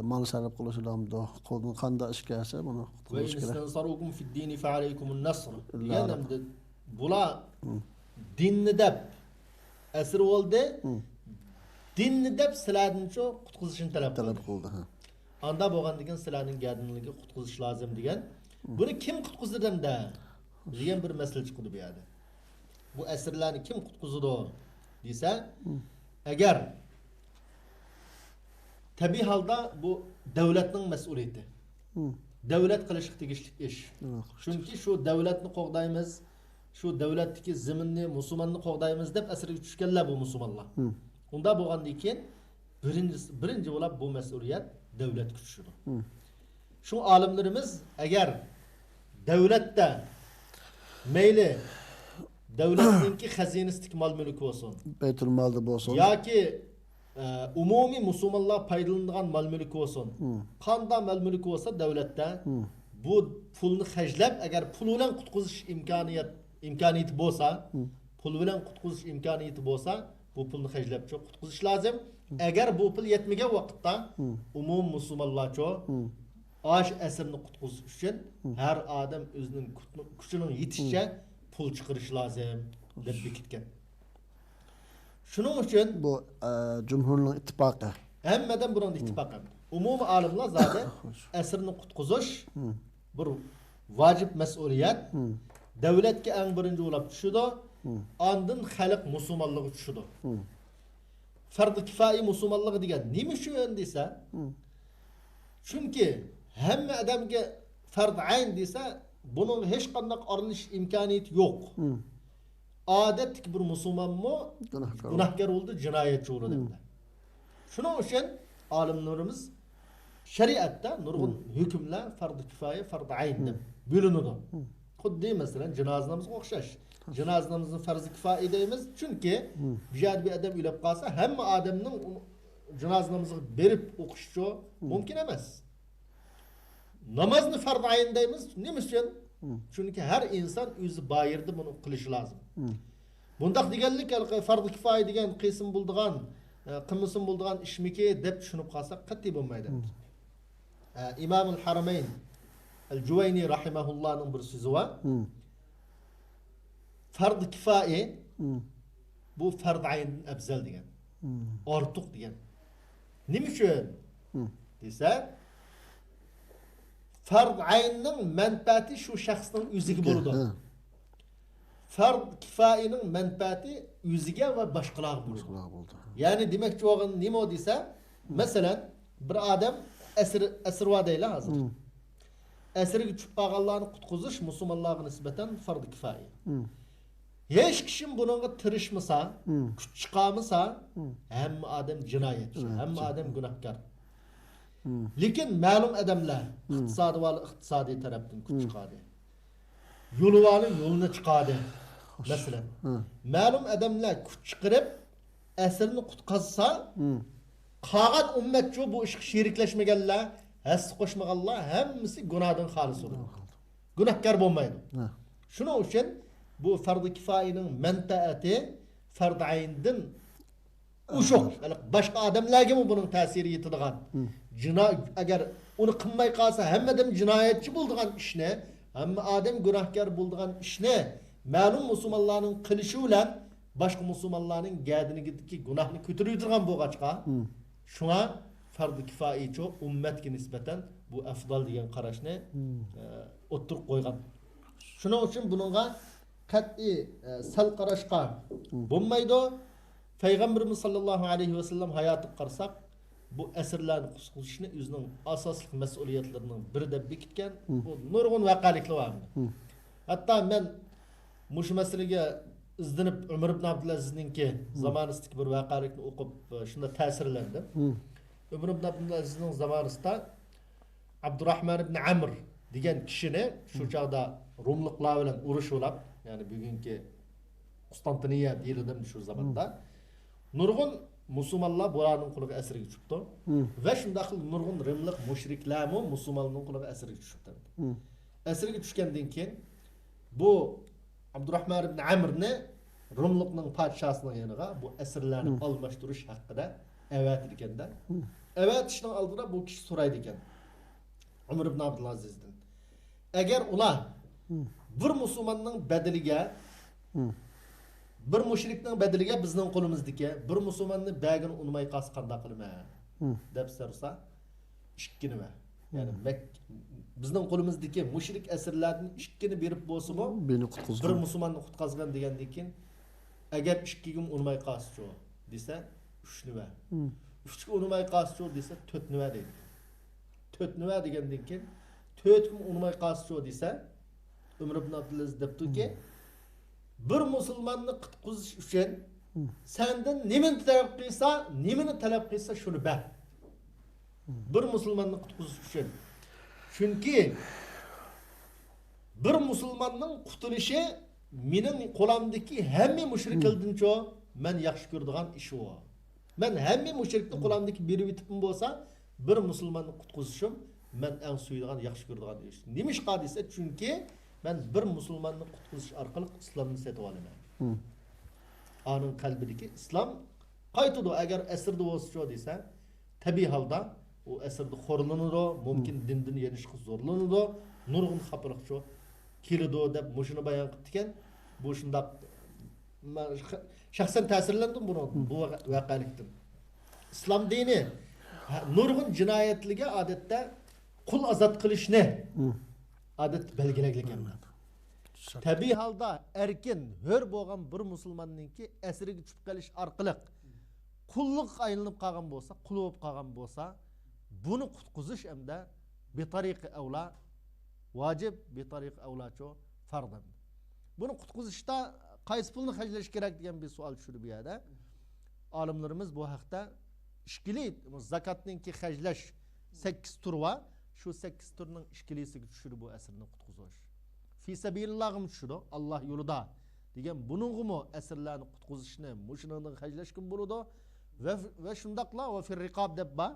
A: mal sarıp kılışılamdı. Kolun kanda işkese bunu
B: ve istensarukum fid dini fe aleykumun nasr. Yani bula dinni dep esir oldu. Dinni dep siladın çok kutquzishini talep kıldı. Anda boğan degen siladın gerdinligi kutquzish lazım degen. Bunu kim kutquzdi demde? Degan bir mesele çıkdı bu yerde. Bu esirlarni kim kutquzdi dese eğer tabii halda bu devletning mas'uliyeti. Devlet qilishga tegishli ish. Chunki shu devletni qo'g'daymiz, shu devletdagi zaminni, musulmonni qo'g'daymiz deb asirga tushganlar bu musulmonlar. Unda bo'lgandan keyin birinchi bo'lib bu mas'uliyat devlet kuchishidi. Shu olimlarimiz agar devletda mayli devletninki xazinasidik mol-mulk bo'lsin,
A: Beytul malda bo'lsin
B: yoki umumiy musulmonlar foydalanadigan mol-mulk bo'lsin. Qanday mol-mulk bo'lsa davlatda bu pulni xajlab agar pul bilan qutqizish imkoniyati bo'lsa, pul bilan qutqizish imkoniyati bo'lsa, bu pulni xajlab qutqizish lozim. Agar bu pul yetmagan vaqtda umum musulmonlarcha osh asrni qutqizish uchun har odam o'zining kuchining yetishicha pul chiqarish lozim deb bekitgan. Shuning uchun
A: bu Cumhuriyet İttifakı.
B: Hammadan bunun ittifaq qildi. Umum olimlar zodi asrni qutqizish bir vacib mas'uliyat. Davlatga eng birinchi bo'lib tushdi. Ondan xalq musulmonligi tushdi. Fardi kifoyi musulmonligi degan nima uchun desa? Chunki hamma odamga fardi ayn desa, buning hech qanday arilish imkoniyati yo'q. Odatdagi bir musulmonmi gunohkor bo'ldi, jinoyatchi bo'ldi debdi. Shuning uchun olimlarimiz shariatda nurg'un hukmlar fardi kifoya, fardi ayn deb bo'linadi. Xuddi masalan janoza namoziga o'xshash. Janoza namozini farzi kifoya deymiz, chunki bijad bir odam o'lib qolsa, hamma odamning janoza namoziga berib o'qishi mumkin emas. Namozni fardi ayn deymiz, nima uchun? Chunki har inson o'zi bayirda buni qilishi lozim. Bundaq deganlik fardi kifoya degan qism bo'ldigan qilmisin bo'ldigan ishmiki deb tushunib qolsak qat'iy bo'lmaydi. İmam el-Haramayn el-Juvayni rahimahullohning bir so'zi bor. Fardi kifoya bu fardi ayndan afzal degan. Ortiq degan. Nima uchun? Desa, fardi aynning manfaati shu shaxsning o'ziga bo'ladi. Fard kifoyaning manfaati o'ziga va boshqalarga bo'ladi. Ya'ni demakchi bo'lgan nima desa, masalan, bir odam asrva deylar hozir. Asrga tushib qolganlarni qutqizish musulmonlarga nisbatan fardi kifoya. Hech kim bunga tirishmasa, kuch chiqarmasa, hamma odam jinoyatchi, hamma odam gunohkor. Lekin ma'lum odamlar iqtisodiy tarafdan kuch chiqadi. Yo'llarning yo'lini chiqadi. Masalan, ma'lum odamlar kuch chiqarib asrni qutqazsa, qolgan ummatchi bu ishga sheriklashmaganlar, hassa qo'shmaganlar hammasi gunohdan xolis bo'ladi. Gunohkor bo'lmaydi. Shuning uchun bu fardi kifoyaning manfaati fardi ayndan ushoq. Boshqa odamlarga buning ta'siri yetadigan. Agar uni qilmay qolsa, hammadan jinoyatchi bo'ladigan ishni, hamma odam gunohkor bo'ladigan ishni ma'lum musulmonlarning qilishi bilan boshqa musulmonlarning gadinigidagi gunohni ko'tarib turgan bo'lg'achqa, shuna fardi kifoyachi ummatga nisbatan bu afdal degan qarashni o'ttirib qo'ygan. Shuning uchun buningga qat'iy sal qarashqa bo'lmaydi. Payg'ambarimiz sollallohu alayhi vasallam hayotini qarasak, bu asrlarni qutqizishni o'zining asosli mas'uliyatlarining biri deb bekitgan. Bu nurg'un vaqaliklar var. Hatto men mush masalaga izlanib Umar ibn Abdulazizninki zamonidagi bir vaqalikni o'qib shunda ta'sirlandim. Umar ibn Abdulazizning zamonida Abdurrahman ibn Amr degan kishini shu chaqda Rumliqlar bilan urush bo'lib, ya'ni bugungi Konstantiniya deyiladi shu zamonda. Nurg'un musulmonlar bularning quliga asirga tushibdi. Va shundaq nurg'un rimliq mushriklarmi musulmonning quliga asirga tushibdi. Asirga tushgandan keyin bu Abdurrahman ibn Amrni Rumliqning podshosining yoniga bu asirlarni almashtirish haqida avatir ekanda. Avatishning oldida bu kishi so'raydi ekan. Umar ibn Abdulazizdan. Agar ular bir musulmonning badaliga bir mushrikning badaliga bizning qo'limizdagi bir musulmonni bagini unmay qolsa qanday qilma deb so'rasa, ikki nima. Ya'ni bizning qo'limizdagi mushrik asirlarning ikkini berib bo'lsa-mu,
A: beni qutqizgan.
B: Bir musulmonni qutqazgan degandan keyin agar ikkiga unmay qolsa desa, 3 nima. 3ga unmay qolsa desa, 4 nima deydi. 4 nima degandan keyin 4 kun unmay qolsa desa, Umar ibn Abdulaziz debdiki, bir musulmonni qutqizish uchun sendan nimani talab qilsa, shuni ber. Bir musulmonni qutqizish uchun. Chunki bir musulmonning qutilishi mening qo'limdagi hamma mushriklardancho men yaxshi ko'radigan ish u. Men hamma mushrikni qo'limdagi berib yetibim bo'lsa, bir musulmonni qutqizishim men eng suyadigan, yaxshi ko'radigan ish. Nima ish qadisa? Chunki men bir musulmonni qutqizish orqali islomni setib olaman. anın kalbideki İslam qaytıdı eğer esirde olsa dese tabi halda o esirde horlanıdı, mümkün dindin yenişki zorlanıdı, nurgun xapırıq şu kilido dep muşunu bayan qıptiken bu şundaq şahsen tesirlendim bu vakalikten. İslam dini nurgun cinayetlige adette kul azat kılış ne? Adet belgeleglik emre. Tabi halda erkin hör boğan bir musulmanın ki esirge düşüp kaliş arqılık kulluk aylanıp qalgan bolsa, kul bolup qalgan bolsa, bunu qutquzish emde bir tariqi evla vacip, bir tariqi evla ço fardan. Bunu qutquzishda qaysi pulni hajlash kerak degan bir savol tushdi bu yerda. Olimlarimiz bu haqda ishkili zakatninki hajlash 8 tur va shu 8 turning ishkilisiga tushdi bu asrni qutquzish. Fi sabilillahim tushdi Allah yo'lida degan buningmi asrlarni qutquzishni mushundan hajlashkim bo'ladi va shundaqla va fi riqab deb ba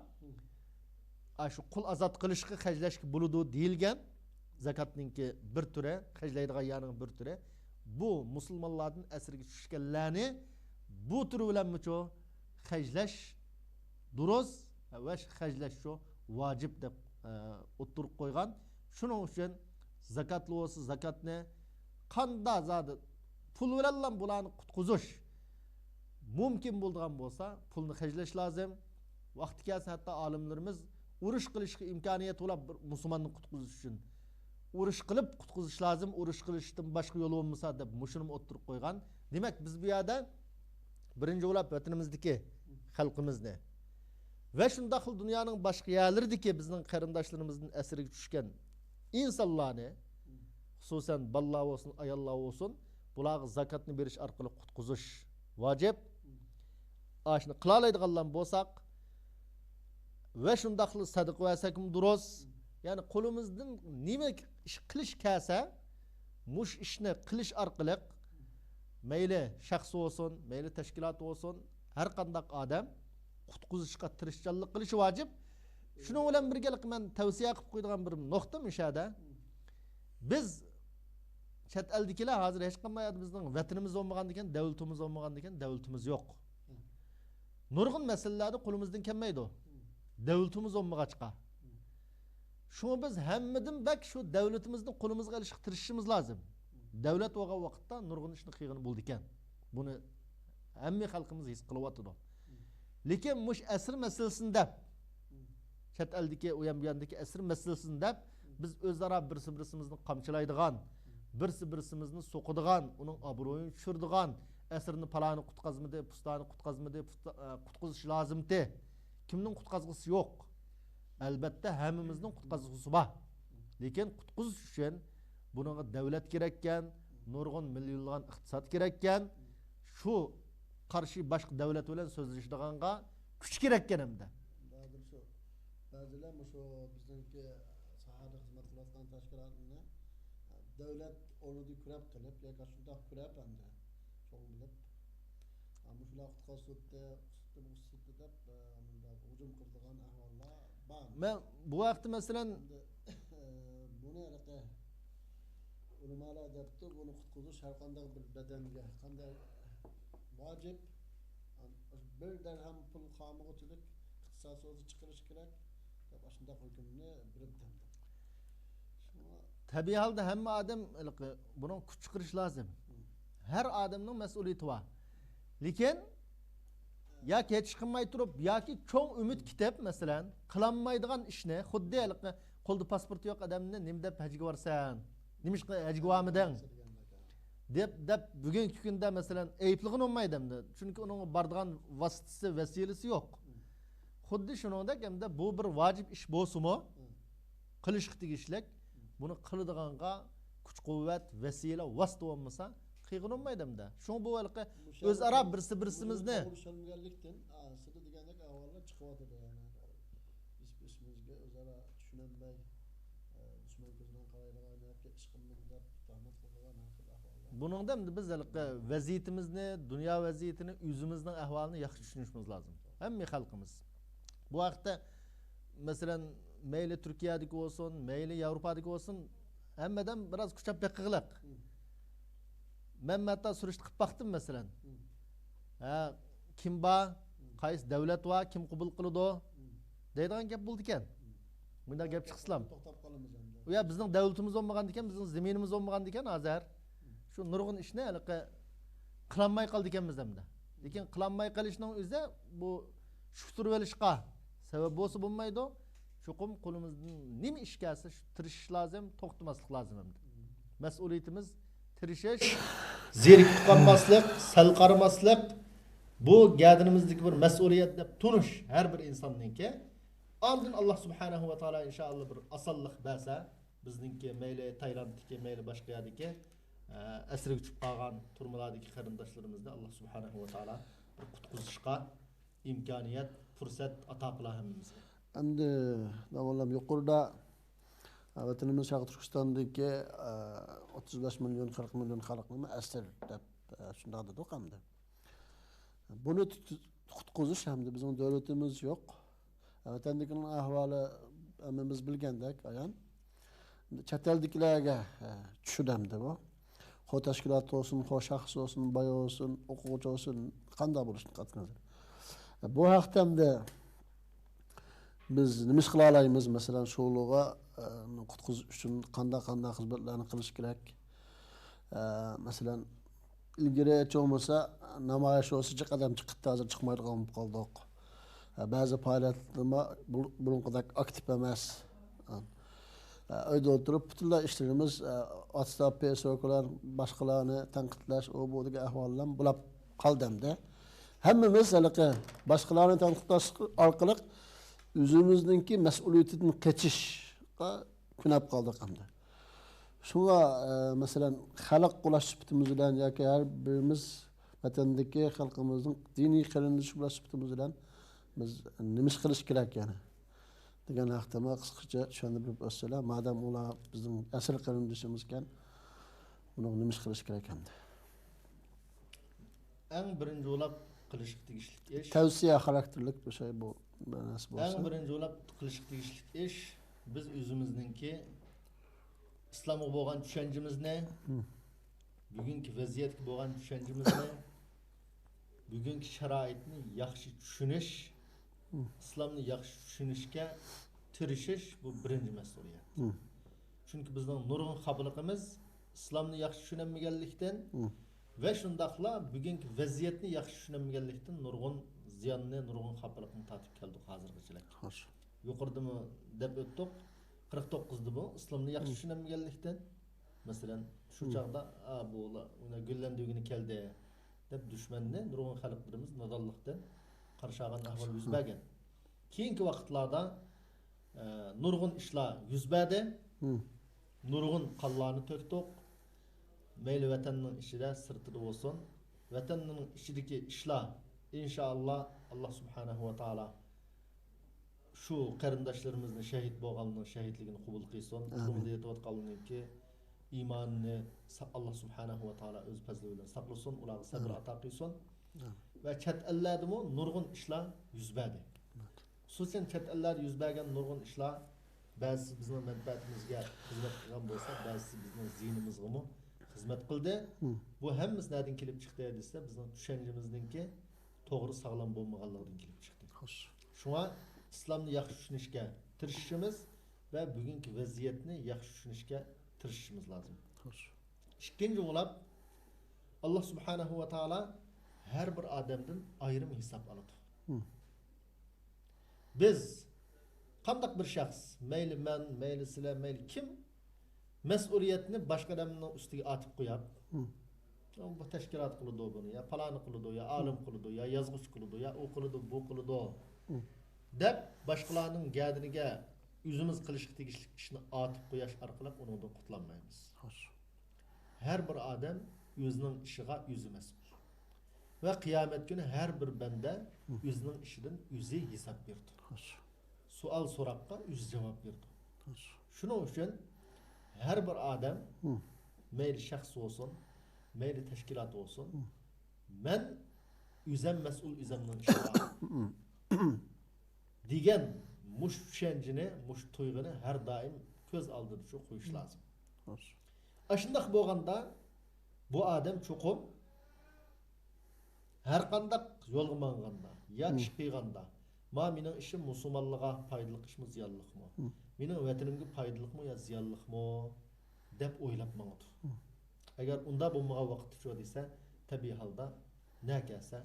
B: shu qul azat qilishga hajlashga bo'ladi deyilgan zakatninki bir turi hajlaydigan ya'ning bir turi bu musulmonlarning asriga tushganlarni bu turi bilan mucho hajlash durust va hajlash shu vojib deb o'ttirib qo'ygan. Shuning uchun zakatli bo'lsa zakatni qanda zodi pul bilan bularni qutqizish mumkin bo'lgan bo'lsa pulni hajlash lozim. Vaqti kelsa hatto olimlarimiz urush qilishga imkoniyat bo'lib musulmonni qutqizish uchun urush qilib qutqizish lozim. Urush qilishdan boshqa yo'l bo'lmasa deb mushuni o'ttirib qo'ygan. Demak biz bu yerda birinchi bo'lib vatanimizdagi xalqimizni ve şundaq dünyanın başka yerlerdeki bizning qarindoshlarimizning asriga tushgan insonlarni xususan bolalar olsun, ayollar olsun bularga zakatni berish orqali qutqizish vojib. Ashni qila oladiganlar bo'lsak ve shundaqli sadaqa versakim durust. Yani qo'limizdan nima ish qilish kelsa mush ishni qilish orqali mayli shaxs olsun, mayli tashkilot olsun, har qanday odam qutquzishga tirishchanlik qilishi vojib. Shuning bilan birgalikda men tavsiya qilib qo'yadigan bir nuqta mishada biz chet eldagilar hozir hech qanday bizning vatanimiz bo'lmagan ekan, davlatimiz bo'lmagan ekan, davlatimiz yo'q. Nurg'un masalalarda qo'limizdan kelmaydi. Davlatimiz bo'lmag'achqa. Shuni biz hammadan bak shu davlatimizni qo'limizga olishga tirishishimiz lozim. Davlat bo'lgan vaqtda nurg'un ishni qilgan bo'ldi ekan. Buni hamma xalqimiz his qilyapti. Lekin mush asr masalasida chet eldagi u ham bu yandagi asr masalasida biz o'zaro birimizni qamchilaydigan, birimizni so'qidigan, uning obro'yini tushirdigan, asrni palani qutqazmadi, pustani qutqazmadi, qutqizish lozimdi. Kimning qutqazg'isi yo'q? Albatta hammamizning qutqazg'isi bor. Lekin qutqizish uchun bunga davlat kerak ekan, nurg'un millionlagan iqtisod kerak ekan. Shu qarshi boshqa davlat bilan so'zlashadiganga kuch kerak ekan hamda.
A: Ba'zilar shu bizningki sahada xizmat qilayotgan tashkilotlarni davlat o'rnida kurab qilib yoki shunday kurab hamda cho'ng bilib shular qutqazuvdi deb hujum qiladigan ahvollar bor.
B: Men bu vaqtda masalan
A: buni anaqa ulamolar debdi buni qutqizish har qanday bir badanga qanday vacip bir derham pul qamıg'ıçılık iqtisodiyotni chiqarish kerak deb shunday hukmni biribdim.
B: Tabiiy holda hamma odam buni kuch chiqarish lozim. Har odamning mas'uliyati bor. Lekin yoki hech qilmay turib yoki cho'ng umid kitib masalan qilinmaydigan ishni xuddi qo'lda pasporti yo'q odamni nima deb hajga borsan, nima ish hajga bormiding deb bugungi kunda masalan ayıplig'in olmaydimdi. Chunki uning bordigan vositasi, vasilasi yo'q. Xuddi shuningdek hamda bu bir vojib ish bo'lsa-mu, qilishga tegishlik, buni qiladiganga kuch-quvvat, vasila, vosita bo'lmasa, qiyg'in olmaydimda. Shu bu halqa o'zaro birimizni
A: tushunganlikdan, sizlar degandek ahvollar chiqyapti yani. Biz-bizimizga o'zaro tushunolmay, dushman ko'zidan qaraydigan yoki ish qilmaydi deb tahmin qilgan ahvollar.
B: Buningda biz vaziyatimizni, dunyo vaziyatini, o'zimizning ahvolini yaxshi tushunishimiz lozim. Hamma xalqimiz. Bu vaqtda masalan mayli Turkiyadagi olsun, mayli Yevropadagi olsun, hammadan biraz kuchab beqig'liq. Men hatta surishti qilib baqdim masalan. kim bor, qaysi davlat bor, kim qabul qiladi deydigan gap bo'ldi ekan. Bunda gap chiqsam.
A: To'xtab qolamiz endi.
B: U ya bizning davlatimiz bo'lmagan ekan, bizning zaminimiz bo'lmagan ekan hozir. Shu nurg'un ishni haliqa qilolmay qoldi ekanmiz hamda. Lekin qilolmay qolishning o'zi bu shutur velishqa sabab bo'lsa bo'lmaydi. Chuqum qo'limizdan nima ish kelsa tirishish lozim, to'xtamaslik lozim hamda. Mas'uliyatimiz tirishish, zerikib qolmaslik, sal qaramaslik bu gadinimizdagi bir mas'uliyat deb tunish har bir insonningki. Oldin Alloh subhanahu va taolo inshaalloh bir osonlik bersa, bizningki mayli Taylandniki, mayli boshqa yerdagi asirga tushib qolgan turmalardagi qarindoshlarimizni Alloh subhanahu va taolo bir qutqizishga imkoniyat, fursat ato qiladi hammamizga.
A: Endi davolab yuqorida vatanimiz Sharq Turkistondagi 35 milyon 40 milyon xalqni asir deb shunday dedi qamda. Buni qutqizish hamda bizning davlatimiz yo'q. Vatandagining ahvoli hammamiz bilgandek ayon. Chet elliklarga tushudamdi bu. Xo tashkilot olsun, xo shaxs olsun, boy olsun, o'quvchi olsun, qanday bo'lishini qatnashadi. Bu haqda hamda biz nima ish qila olamiz? Masalan, shu'luga qutqizish uchun qanday xizmatlarni qilish kerak? Masalan, ilgari bo'lmasa namoyish o'sicha qadam chiqdi, hozir chiqmaydigan bo'lib qoldik. Ba'zi faoliyatlar burunqidek aktiv emas. Uyda o'tirib butunlay ishlarimiz WhatsApp, Facebook'lar, boshqalarni tanqidlash, u bu degan ahvollar bo'lib qoldimda. Hammamiz haliqa boshqalarni tanqidlash orqali o'zimizninki mas'uliyatdan qochishga kunab qoldik hamda. Shunga masalan xalq qulash sifatimiz bilan yoki har birimiz vatandagi xalqimizning diniy qarindoshi bo'lish sifatimiz bilan biz nima ish qilish kerak yani degan haqda qisqacha tushuntirib o'tsalar, madam ular bizning asl qarindoshimiz ekan, buni nima ish qilish kerak hamda.
B: Eng birinchi o'ylab qilish tegishli ish
A: tavsiya xarakterlik bir şey bu ma'nosi bo'lsa.
B: Eng birinchi o'ylab qilish tegishli ish biz o'zimizningki islomga bo'lgan tushunchamizni, bugungi vaziyatga bo'lgan tushunchamizni, bugungi sharoitni yaxshi tushunish, islomni yaxshi tushunishga tirishish bu birinchi mas'uliyat. Chunki bizning nurg'un xabarligimiz islomni yaxshi tushunmaganlikdan va shundaqla bugungi vaziyatni yaxshi tushunmaganlikdan nurg'un ziyonni, nurg'un xabarlikni tatib keldik hozirgacha.
A: Xo'sh.
B: Yuqoridami deb o'tdik. 49'da bu islomni yaxshi tushunmaganlikdan masalan shu chaqda bu uni gullandigini keldi deb dushmanni nurg'un xalqlarimiz nodonlikdan qarshi olgan ahvol yuz bergan. Keyingi vaqtlarda nurg'un ishlar yuz berdi. Nurg'un qonlarni to'kdik. Mayli vatanning ichida, sirtida bo'lsin, vatanning ichidagi ishlar inshaalloh Alloh subhanahu va taolo şu qarindoshlarimizni shahid bo'lganning shahidligini qabul qilsin. Umid etayotganlarningki iymonini Alloh subhanahu va taolo o'z fazli bilan saqlasin, ularga sabr ato qilsin. Va chet ellardami nurg'un ishlar yuz berdi. Xususan chet ellarda yuz bergan nurg'un ishlar ba'zi bizning manfaatimizga xizmat qilgan bo'lsa, ba'zi bizning ziynimizga xizmat qildi. Bu hammasi nereden kelib chiqdi desa, bizning tushunchamizningki to'g'ri sog'lom bo'lmaganligidan kelib chiqdi.
A: Xo'sh.
B: Shunga islomni yaxshi tushunishga tirishishimiz va bugungi vaziyatni yaxshi tushunishga tirishishimiz lozim.
A: Xo'sh.
B: Ikkinchi o'ylab Alloh subhanahu va taolo har bir odamdan ayrim hisob oladi. Biz qanday bir shaxs, mayli men, mayli sizlar, mayli kim mas'uliyatni boshqa odamning ustiga atib qo'yib, bu tashkilot qiladi buni, ya faloni qiladi, ya olim qiladi, ya yozuvchi qiladi, ya u qiladi, bu qiladi deb boshqalarning gadiniga o'zimiz qilishga tegishli ishni atib qo'yish orqali undan qutlanmaymiz.
A: Xo'sh.
B: Har bir odam o'zining ishiga o'zi mas'ul. Va qiyomat kuni har bir banda o'zining ishidan o'zi hisob berdi.
A: Xo'sh.
B: Savol so'roqqa o'zi javob berdi.
A: Xo'sh.
B: Shuning uchun her bir adam mayli shaxs olsun, mayli tashkilot olsun, men o'zim mas'ul o'zimning ishimdan degan mush tushunchini, mush tuyg'uni har doim ko'z oldida shu qo'yish lozim. Shunday bo'lganda bu odam cho'qib Her qandaq yolga manganda, ya iş qıyganda, ma mening işim musulmonlarga foydali ishmi, ziyonliqmi? Mening vatanimga foydaliqmi yo ziyonliqmi deb o'ylab mangdi. Agar unda bo'lmagan vaqt shu desa, tabiiy holda ne kelsa,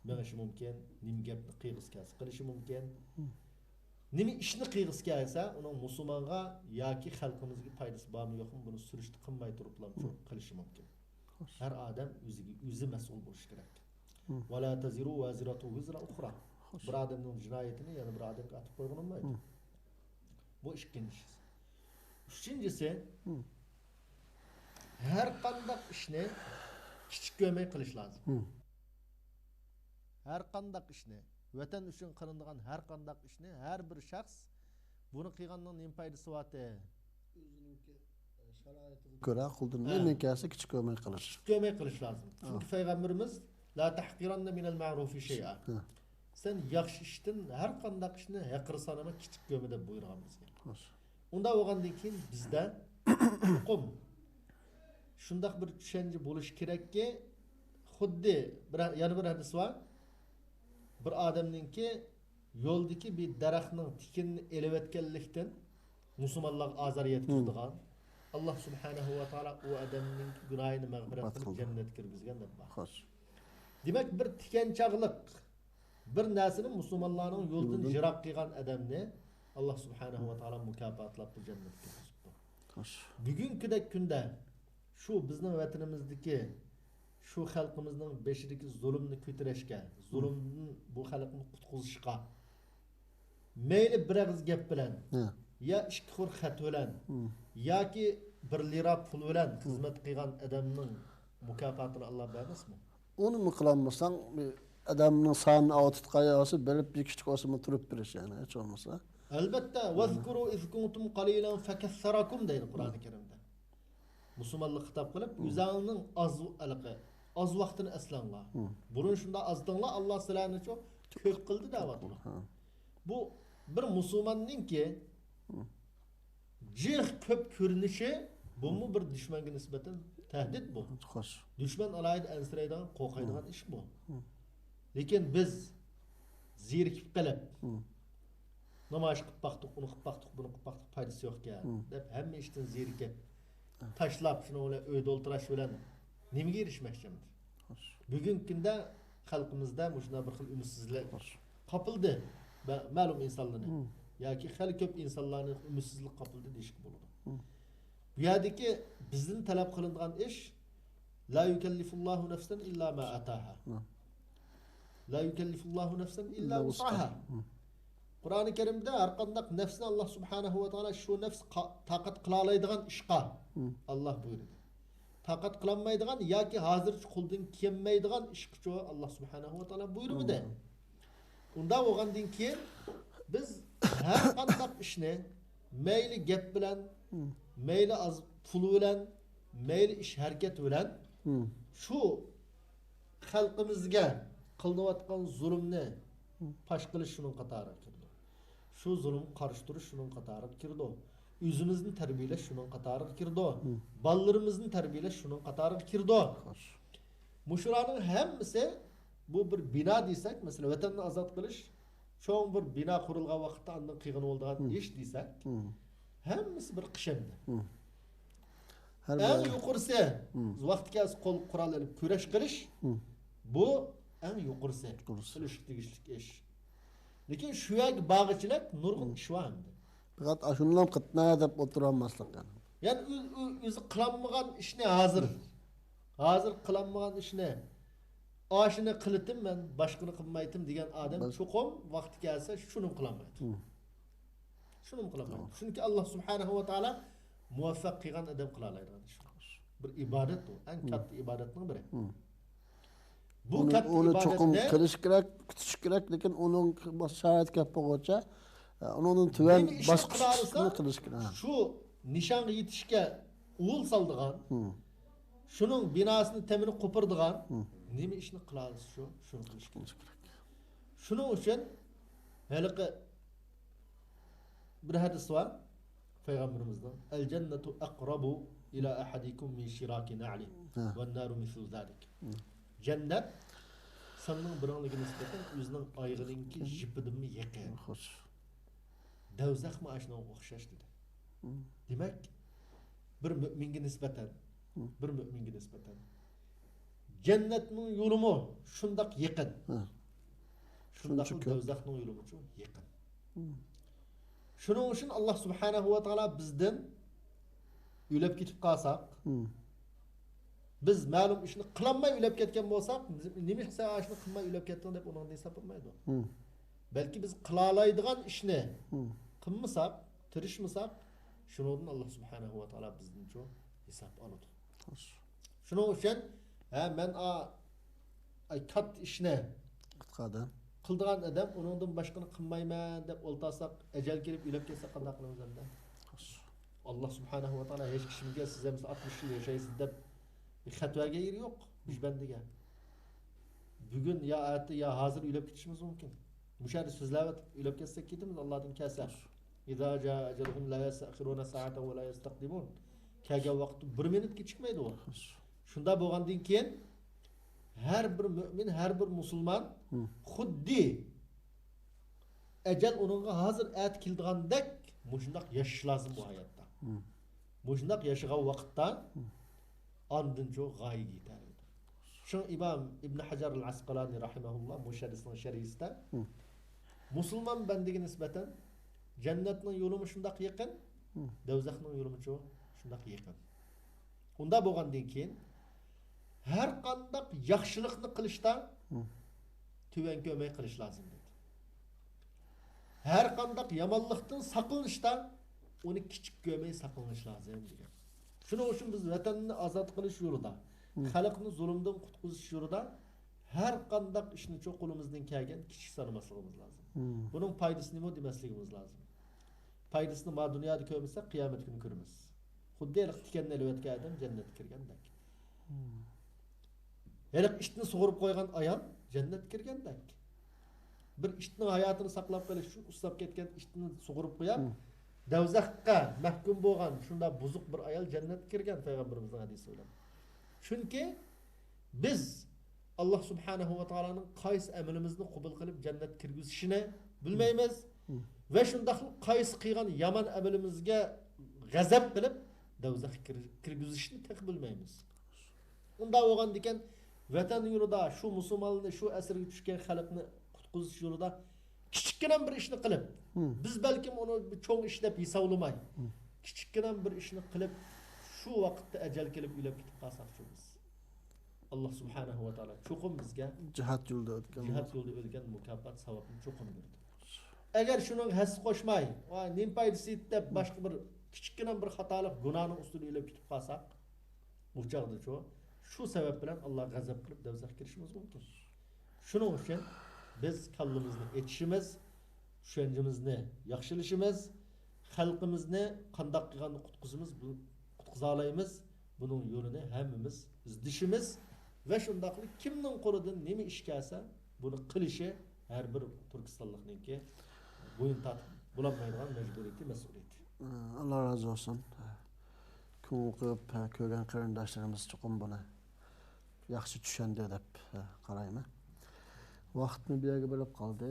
B: menishi mumkin, nim gapni qiyg'is kelsa qilishi mumkin. Nima ishni qiyg'is kelsa, uning musulmonga yoki xalqimizga foydasi bormi yo'qmi buni surishti qilmay turiblar qilishi mumkin. Her odam o'zi mas'ul bo'lishi kerak. Va la taziru waziratu wizra ukhra. Bir odamning jinoyatini yana bir odamga atib qo'ygan olmaydi. Bu ikkinchisi. Uchinchisi, her qandaq ishni kichik ko'rmay qilish lozim. Her qandaq ishni, vatan uchun qilinadigan her qandaq ishni har bir shaxs buni qilganning nima foydasi bor?
A: O'ziningki sharoitiga ko'ra qildim. Nima kelsa kichik ko'rmay qilish.
B: Kichik ko'rmay qilish lozim. Chunki payg'ambarimiz la tahqiranna minal ma'rufi shay'a. Sen yaxshi ishdan har qandaq ishni haqir sanama, kichik ko'rma deb buyurgan bizga. Unda bo'lgandan keyin bizda huquq shundaq bir tushuncha bo'lish kerakki, xuddi yana bir hadis bor. Bir odamningki yo'ldagi bir daraxtning tikinini elib etganlikdan musulmonlar azar yetkazadigan Allah subhanahu va taolo u odamning gunohini mag'firat qilib jannatga kirgizgan deb bor. Demak, bir tikanchaqliq bir narsani musulmonlarning yo'ldan jiroq qilgan odamni Allah subhanahu va taolo mukofotlab bu jannatga kirgizibdi. Bugünkidek kunda şu bizning vatanimizdagi şu xalqimizning beshidagi zulmni ko'tarishga, zulmdan bu xalqni qutqizishga mayli bir og'iz gap bilan ya ikki xur xat bilan yoki bir lira pul bilan xizmat qilgan odamning mukofotini Alloh bermasmi?
A: Onu mu qilmasan adamning sonini avtitqayasi bilib kichik o'simi turib berish yani hech olmasa.
B: Albatta, vazkuru iz kuntum qalilan fakassarakum deydi Qur'oni Karimda. Musulmonlar xitob qilib, o'zingning az vaqtini eslanglar. Burun shunda azdinglar, Alloh sizlarni ko'p qildi da'vatlar. Bu bir musulmonningki jih ko'p ko'rinishi bu bir dushmanga nisbatan tahdid bu.
A: Xo'sh.
B: Dushman alayda ansiraydigan, qo'rqaydigan ish bu. Lekin biz zerikib qilib namoyish qilib baqdik, uni qilib baqdik, buni qilib baqdik, foydasi yo'q ekan deb hamma ishdan zerikib tashlab shuni uyda o'tirash bilan nimaga erishmoqchimiz? Bugungi kunda xalqimizda shunday bir xil umidsizlik qopildi. Ma'lum insonlarni yoki xali ko'p insonlarni umidsizlik qopildi deyish bo'ladi. Bu yerdagi bizning talab qilinadigan ish la yukallifullohu nafsan illa ma ataha. La yukallifullohu nafsan illa wus'aha. Qur'oni Karimda har qanday nafsni Alloh subhanahu va taolo shu nafs taqat qila oladigan ishqa Alloh buyurdi. Taqat qilolmaydigan yoki hozir qo'ldan kelmaydigan ishqa Alloh subhanahu va taolo buyurdi. Unda bo'lgandan keyin biz har qanday ishni mayli gap bilan, mayli az pul bilan, mayli ish harakat bilan shu xalqimizga qilinayotgan zulmni pash qilish shuning qatoriga kirdi. Şu zulm qarshi turish shuning qatoriga kirdi. O'zimizni tarbiyalash shuning qatoriga kirdi. Bolalarimizni tarbiyalash shuning qatoriga kirdi. Mushuraning hammasi bu bir bino desak, masalan, vatanni ozod qilish, cho'ng bir bino qurilgan vaqtda undan qiyin bo'lgan ish desak, hammasi bir qishamda. Eng yuqorisi vaqtga qo'l qurollanib kurash qilish, bu eng yuqorisi qilish tegishli ish. Lekin şu yerga bag'ichlab nurg'un ish var endi.
A: Faqat ashundan qitna deb o'tirolmaslik.
B: Yani o'zi qilinmagan ishni hozir qilinmagan ishni oshini qilitim men boshqani qilmaydim degan odam cho'qim vaqti kelsa shuni qilmaydi. Shuni qilmaydi. Chunki Alloh subhanahu va taolo muvaffaq qilgan odam qila oladi. Bir ibodat bu, eng katta ibodatning biri. Bu katta ibodatni
A: qilish kerak, kutish kerak, lekin uning sharoit ko'p bo'lguncha uning tuvan bosqichini qilish kerak.
B: Shu nishonga yetishga uul soldigan, shuning binosini temini qo'pirdigan nima ishni qilamiz shuni qilish kerak. Shuning uchun haliqi bir hadis bor payg'ambarimizdan: "El jannatu aqrabu ila ahadikum min shiraki na'li wan naru mithlu zalik." Cennet sanның birinligi nisbeten özünün aygınınki jipidimi yaqin.
A: Xo'sh.
B: Davzaq mı aşına o'xshash dedi. Demek bir müminge nisbeten cennetning yo'limi shundoq yaqin. Shundoq davzaqning yo'limi uchun yaqin. Shuning uchun Alloh subhanahu va taolo bizdan o'lib ketib qolsak, biz ma'lum ishni qilolmay o'lib ketgan bo'lsak, nima qilsa ishni qilmay o'lib ketdim deb uni hisob qilmaydi. Balki biz qila oladigan ishni qilmasak, tirishmasak, shundan Alloh subhanahu va taolo bizdan cho hisob oladi. Shuning uchun men ay kat ishni qildigan odam uningdan boshqani qilmayman deb o'ltasak, ajal kelib o'lib ketsa qanday qilamiz endi? Alloh subhanahu va taolo hech kishimga siz ham 60 yil yashaysiz deb xatvaga yeri yo'q biz bandiga. Bugun ya atı ya hozir o'lib ketishimiz mumkin. Mushari so'zlab o'lib ketsak ketamiz Allohdan kelsa. İza jaa ajaluhum la yastakhiruna sa'atan wa la yastaqdimun. Kelgan vaqt 1 minut kechikmaydi u. Shunda bo'lgandan keyin har bir mu'min, har bir musulmon xuddi ajal uningga hozir at keldigandek mushundaq yashash lozim bu hayotda. Mushundaq yashagan vaqtda andın çok gayet yeter. Şu İmam İbn Hajar al-Asqalani rahimahullah Muşaris'in şerhisinde Müslüman bendige nispeten cennetin yolu şundak yakın, devzakның yolu çok şundak yakın. Onda bo'lgandan keyin her qanday yaxshilikni qilishda tüven kömey qilish lazım dedi. Her qanday yomonlikdan saqlanishda uni kichik kömey saqlanish lazım dedi. Şunun için biz vatanını azat qilish yo'lida, xalqni zulmdan qutqizish yo'lida har qanday ishni çok qo'limizdan kelgan kichik sanmasligimiz lazım. Bunun foydasini nima demasligimiz lazım. Foydasini ma dunyoda ko'rmasa qiyomat kuni ko'ramiz. Xuddi tikanni elvatgan odam jannatga kirgandek. Haliq ishni sug'urib qo'ygan ayol jannatga kirgandek. Bir ishning hayotini saqlab qolish uchun ustab ketgan ishni sug'urib qo'yib davzaqqa mahkum bo'lgan shunda buzuq bir ayol jannatga kirgan payg'ambarimizning hadisi bilan. Chunki biz Alloh subhanahu va taoloning qaysi amalimizni qabul qilib jannat kirgizishini bilmaymiz va shundaq qaysi qilgan yomon amalimizga g'azab qilib davzaqqa kirgizishni tek bilmaymiz. Unda bo'lgan ekan vatan yo'lida shu musulmonlarni shu asrga tushgan xalqni qutqizish yo'lida kichikkina bir ishni qilib biz balkim uni cho'ng ish deb hisoblamay kichikkina bir ishni qilib shu vaqtda ajal kelib o'lib ketib qolsak biz Alloh subhanahu va taolo cho'qim bizga
A: jihat yo'lida
B: o'tgan mukofot savobni cho'qim berdi. Agar shuning has qo'shmay va nim foydasi deb boshqa bir kichikkina bir xatolik gunohni ustida o'lib ketib qolsak bu chog'da shu sabab bilan Alloh g'azab qilib davzaq kirishimiz mumkin. Shuning uchun biz kallimizni etishimiz, tushunchamizni yaxshilashimiz, xalqimizni qanday qilganni qutqiza olamiz, buning yo'lini hammamiz izlashimiz va shundaqli kimning qo'lidan nima ish kelsa, buni qilishi har bir Turkistonlikniki bo'yin tatib bo'lmaydigan majburiyati, mas'uliyati.
A: Allah razı olsun. Kun o'qib ko'rgan qarindoshlarimiz chuqur buni yaxshi tushundi deb qarayman. Vaqtni bir yerga bo'lib qoldi.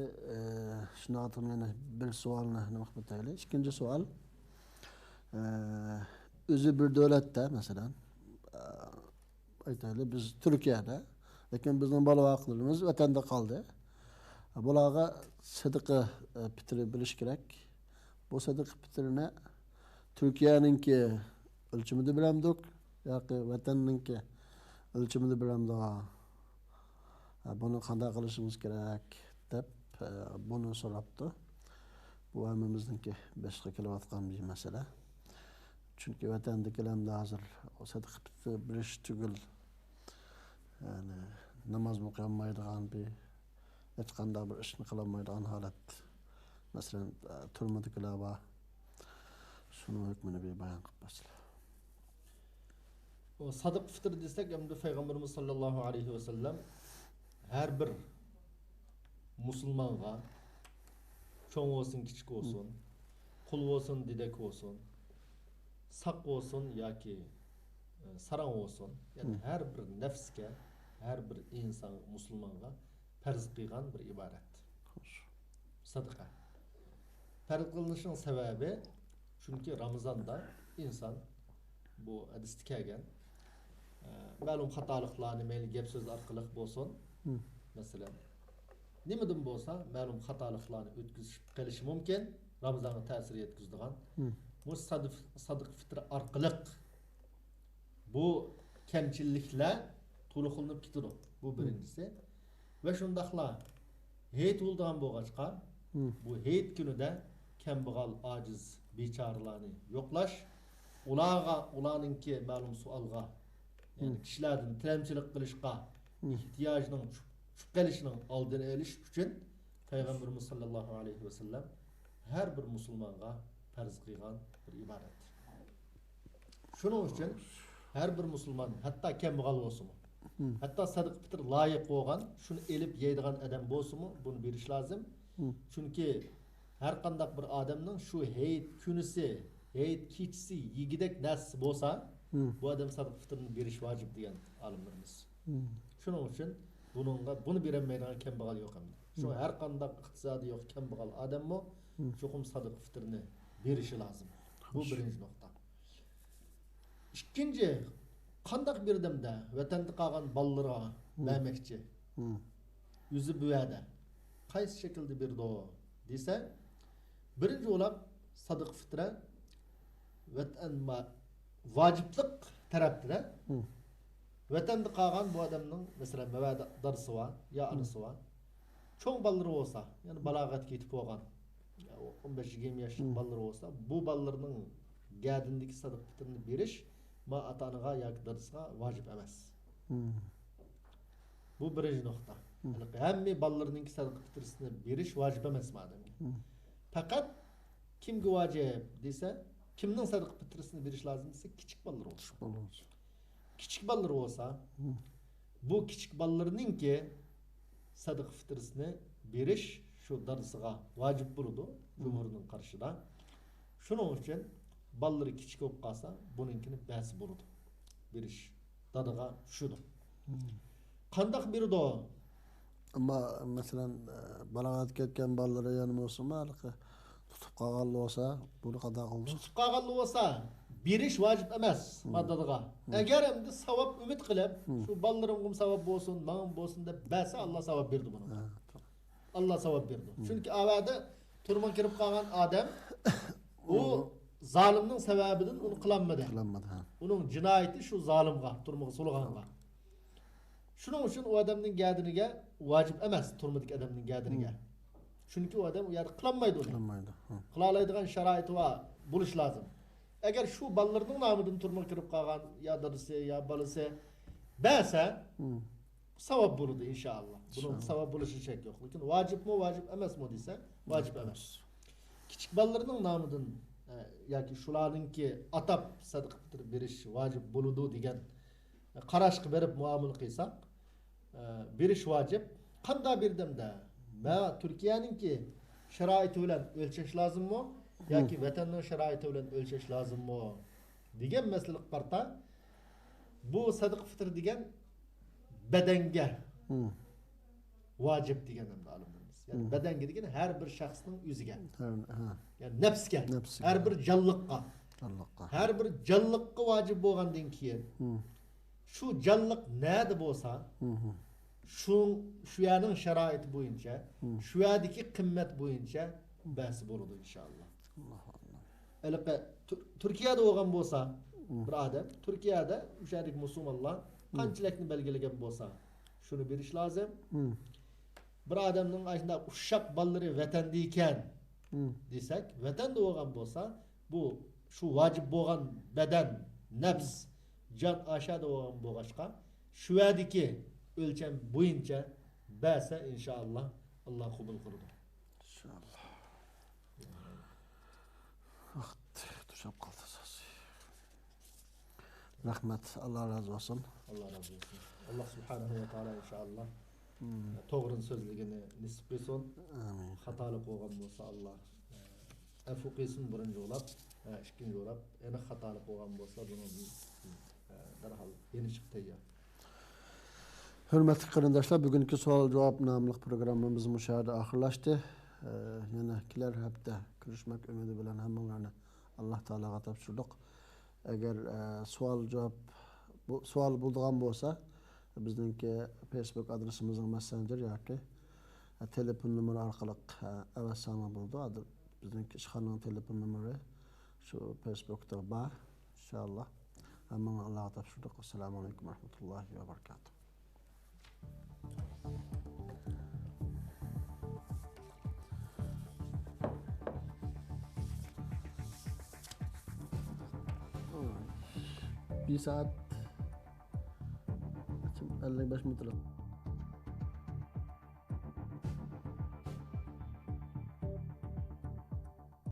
A: Shuni aytib yana bir savolni nima qilib o'taylik. Ikkinchi savol. O'zi bir davlatda, masalan, aytaylik biz Turkiyada, lekin bizning bola vaqtlarimiz vatanda qoldi. Bularga sadaqa fitri bilish kerak. Bu sadaqa fitrini Turkiyaninki o'lchimida bilamdik yoki vatanninki o'lchimida bilamdik. Bunu qanday qilishimiz kerak deb buni so'rabdi. Bu hammamizningki boshqa kelayotgan bir masala. Chunki vatandagilarga hozir sadaqa fitri bilish tugul, ya'ni namoz o'qiolmaydigan bir hech qanday bir ishni qilolmaydigan holat. Masalan, turmadikilar bor. Şunu hükmünü bir bayan kıpasıyla.
B: O sadık fıtır desek, hem de Peygamberimiz sallallahu aleyhi ve sellem her bir Müslüman'a çoğun olsun, küçük olsun, kul olsun, dedek olsun, sak olsun ya ki saran olsun, yani her bir nefske, her bir insan Müslüman'a farz qilgan bir ibodat. Sadaqa. Farz qilinishining sababi chunki Ramazonda inson bu hadisda kelgan ma'lum xatoliklarni mayli gap so'z orqali bo'lsin, masalan, nimadan bo'lsa ma'lum xatoliklarni o'tkazib qilishi mumkin, Ramazonga ta'sir yetkazadigan. Bu sadiq fitr orqali bu kamchiliklar to'liqlanib ketadi. Bu birinchisi. Va shundaqla hayit bo'lgan bo'lg'achqa bu hayit kunida kambag'al, ojiz, bechoralarni yo'qlash, ularninki ma'lum savolga, ya'ni kishilardan tilamchilik qilishga ehtiyojining tushib qolishining oldini olish uchun Payg'ambarimiz sollallohu alayhi vasallam har bir musulmonga farz qilgan bir ibodat. Shuning uchun har bir musulmon, hatto kambag'al bo'lsin, hatto sadiq fitr loyiq bo'lgan, shuni elib yeydigan odam bo'lsin-mi, buni berish lozim. Chunki har qanday bir odamning shu hayit kunisi, hayit kechasi yegidek narsa bo'lsa, bu odam sadiq fitrni berish vojib degan olimlarimiz. Shuning uchun buni berolmaydigan kambag'al yo'q hamda. Shu har qanday iqtisodi yo'q kambag'al odammi cho'qim sadiq fitrni berishi lozim. Bu birinchi nuqta. Ikkinchi, qandaq bir odamda vatanda qolgan bolalarga bermoqchi, o'zi bu yerda qaysi shaklda berdi desa, birinchi o'lab sadiq fitra vatan vojiblik tarafida vatanda qolgan bu odamning masalan mavada darsi va yo anisi va cho'ng balları olsa, yani balag'atga yetib bo'lgan 15-20 yoshlik balları olsa, bu ballarning gadindagi sadiq fitrini berish ma ata-onaga yoki darsiga vojib emas. Bu birinchi nuqta. Hamma ballarning sadiq fitrisini berish vojib emas madamga. Faqat kimga vojib desa, kimning sadiq fitrisini berish lozim desa, kichik ballar bo'lsa. Kichik ballar bo'lsa, bu kichik ballarningki sadiq fitrisini berish shu darsiga vojib bo'ladi, jumhurning qarshida. Shuning uchun ballari kichik bo'lib qolsa, buninkini bas bo'ladi. Berish dadaga tushadi. Qandaq berdi?
A: Ammo masalan balog'atga yetgan bolalar yana bo'lsa-mi, tutib qolgan bo'lsa, buni qanday qildi?
B: Tutib qolgan bo'lsa, berish vojib emas madadaga. Agar endi savob umid qilib, shu bolalarga savob bo'lsin, men bo'lsin deb bersa, Alloh savob berdi buni. Allah savob berdi. Chunki avada turma kirib qolgan odam u zalimning sababidan uni qilanmadi. Uning jinoyati shu zalimga, turmaga sulg'anga. Shuning uchun u odamning gadiniga vojib emas, turmadagi odamning gadiniga. Chunki u odam u yerda qilanmaydi uni. Qila oladigan sharoiti va bo'lish lozim. Agar shu bolalarning nomidan turmaga kirib qolgan yo darsi yo bolasi bersa, savob bo'ladi inshaalloh. Bunun savob bo'lishi shak yo'q. Lekin vojibmi, vojib emasmi desa, vojib emas. Kichik bolalarning nomidan yoki shularningki atab sadiq fitr berish vojib bo'ladi degan qarashga berib muomala qilsak, berish vojib. Qanday birdamda? Va Turkiyaninki sharoiti bilan o'lchash lozimmi yoki vatanning sharoiti bilan o'lchash lozimmi degan masala qarta bu sadiq fitr degan badanga vojib degan olimlarimiz. Yani badanga degan har bir shaxsning o'ziga. Yani nafsga, har bir jonliqqa. Har bir jonliqqa vojib bo'lgandan keyin shu jonliq nada bo'lsa, shu yerning sharoiti bo'yicha, shu yerdagi qimmat bo'yicha bas bo'ladi inshaalloh. Albatta Turkiyada bo'lgan bo'lsa, bir odam Turkiyada o'shalik musulmonlar qanchalikni belgilagan bo'lsa, shuni berish lozim. Bir odamning ashunda ushshaq ballari vatanda ekan desak, vatanda bo'lgan bo'lsa, bu shu vojib bo'lgan badan, nafs, jon ashada bo'lgan bo'lg'achqa, shu yerdagi o'lcham bo'yicha bersa inshaalloh Alloh qabul qiladi.
A: Inshaalloh. Vaqt tushib qoldi. Rahmat, Allah razı olsun.
B: Allah razı olsun. Allah subhanahu ve taala inşallah to'g'ri so'zligini nisib qilsin. Amin. Xatolik bo'lgan bo'lsa Alloh afu qilsin birinchi o'lab, ikkinchi o'lab, yana xatolik bo'lgan bo'lsa buni darhol yeni chiqib tayyor.
A: Hürmetli qarindoshlar, bugünkü savol javob nomli programmamiz mushada oxirlashdi. Yana kelar hafta ko'rishmak umidi bilan hammalarni Alloh taologa topshirdik. Agar savol bo'lgan bo'lsa, bizningki Facebook adresimizning Messenger yoki telefon nomeri orqali avasana bo'ldi. Bizningki ishxonaning telefon nomeri shu Facebookda bor. Inshaalloh. Hammaga Allohga topshirdik. Assalomu alaykum va rahmatullohi va barakatuh. Bir saat 55 metre.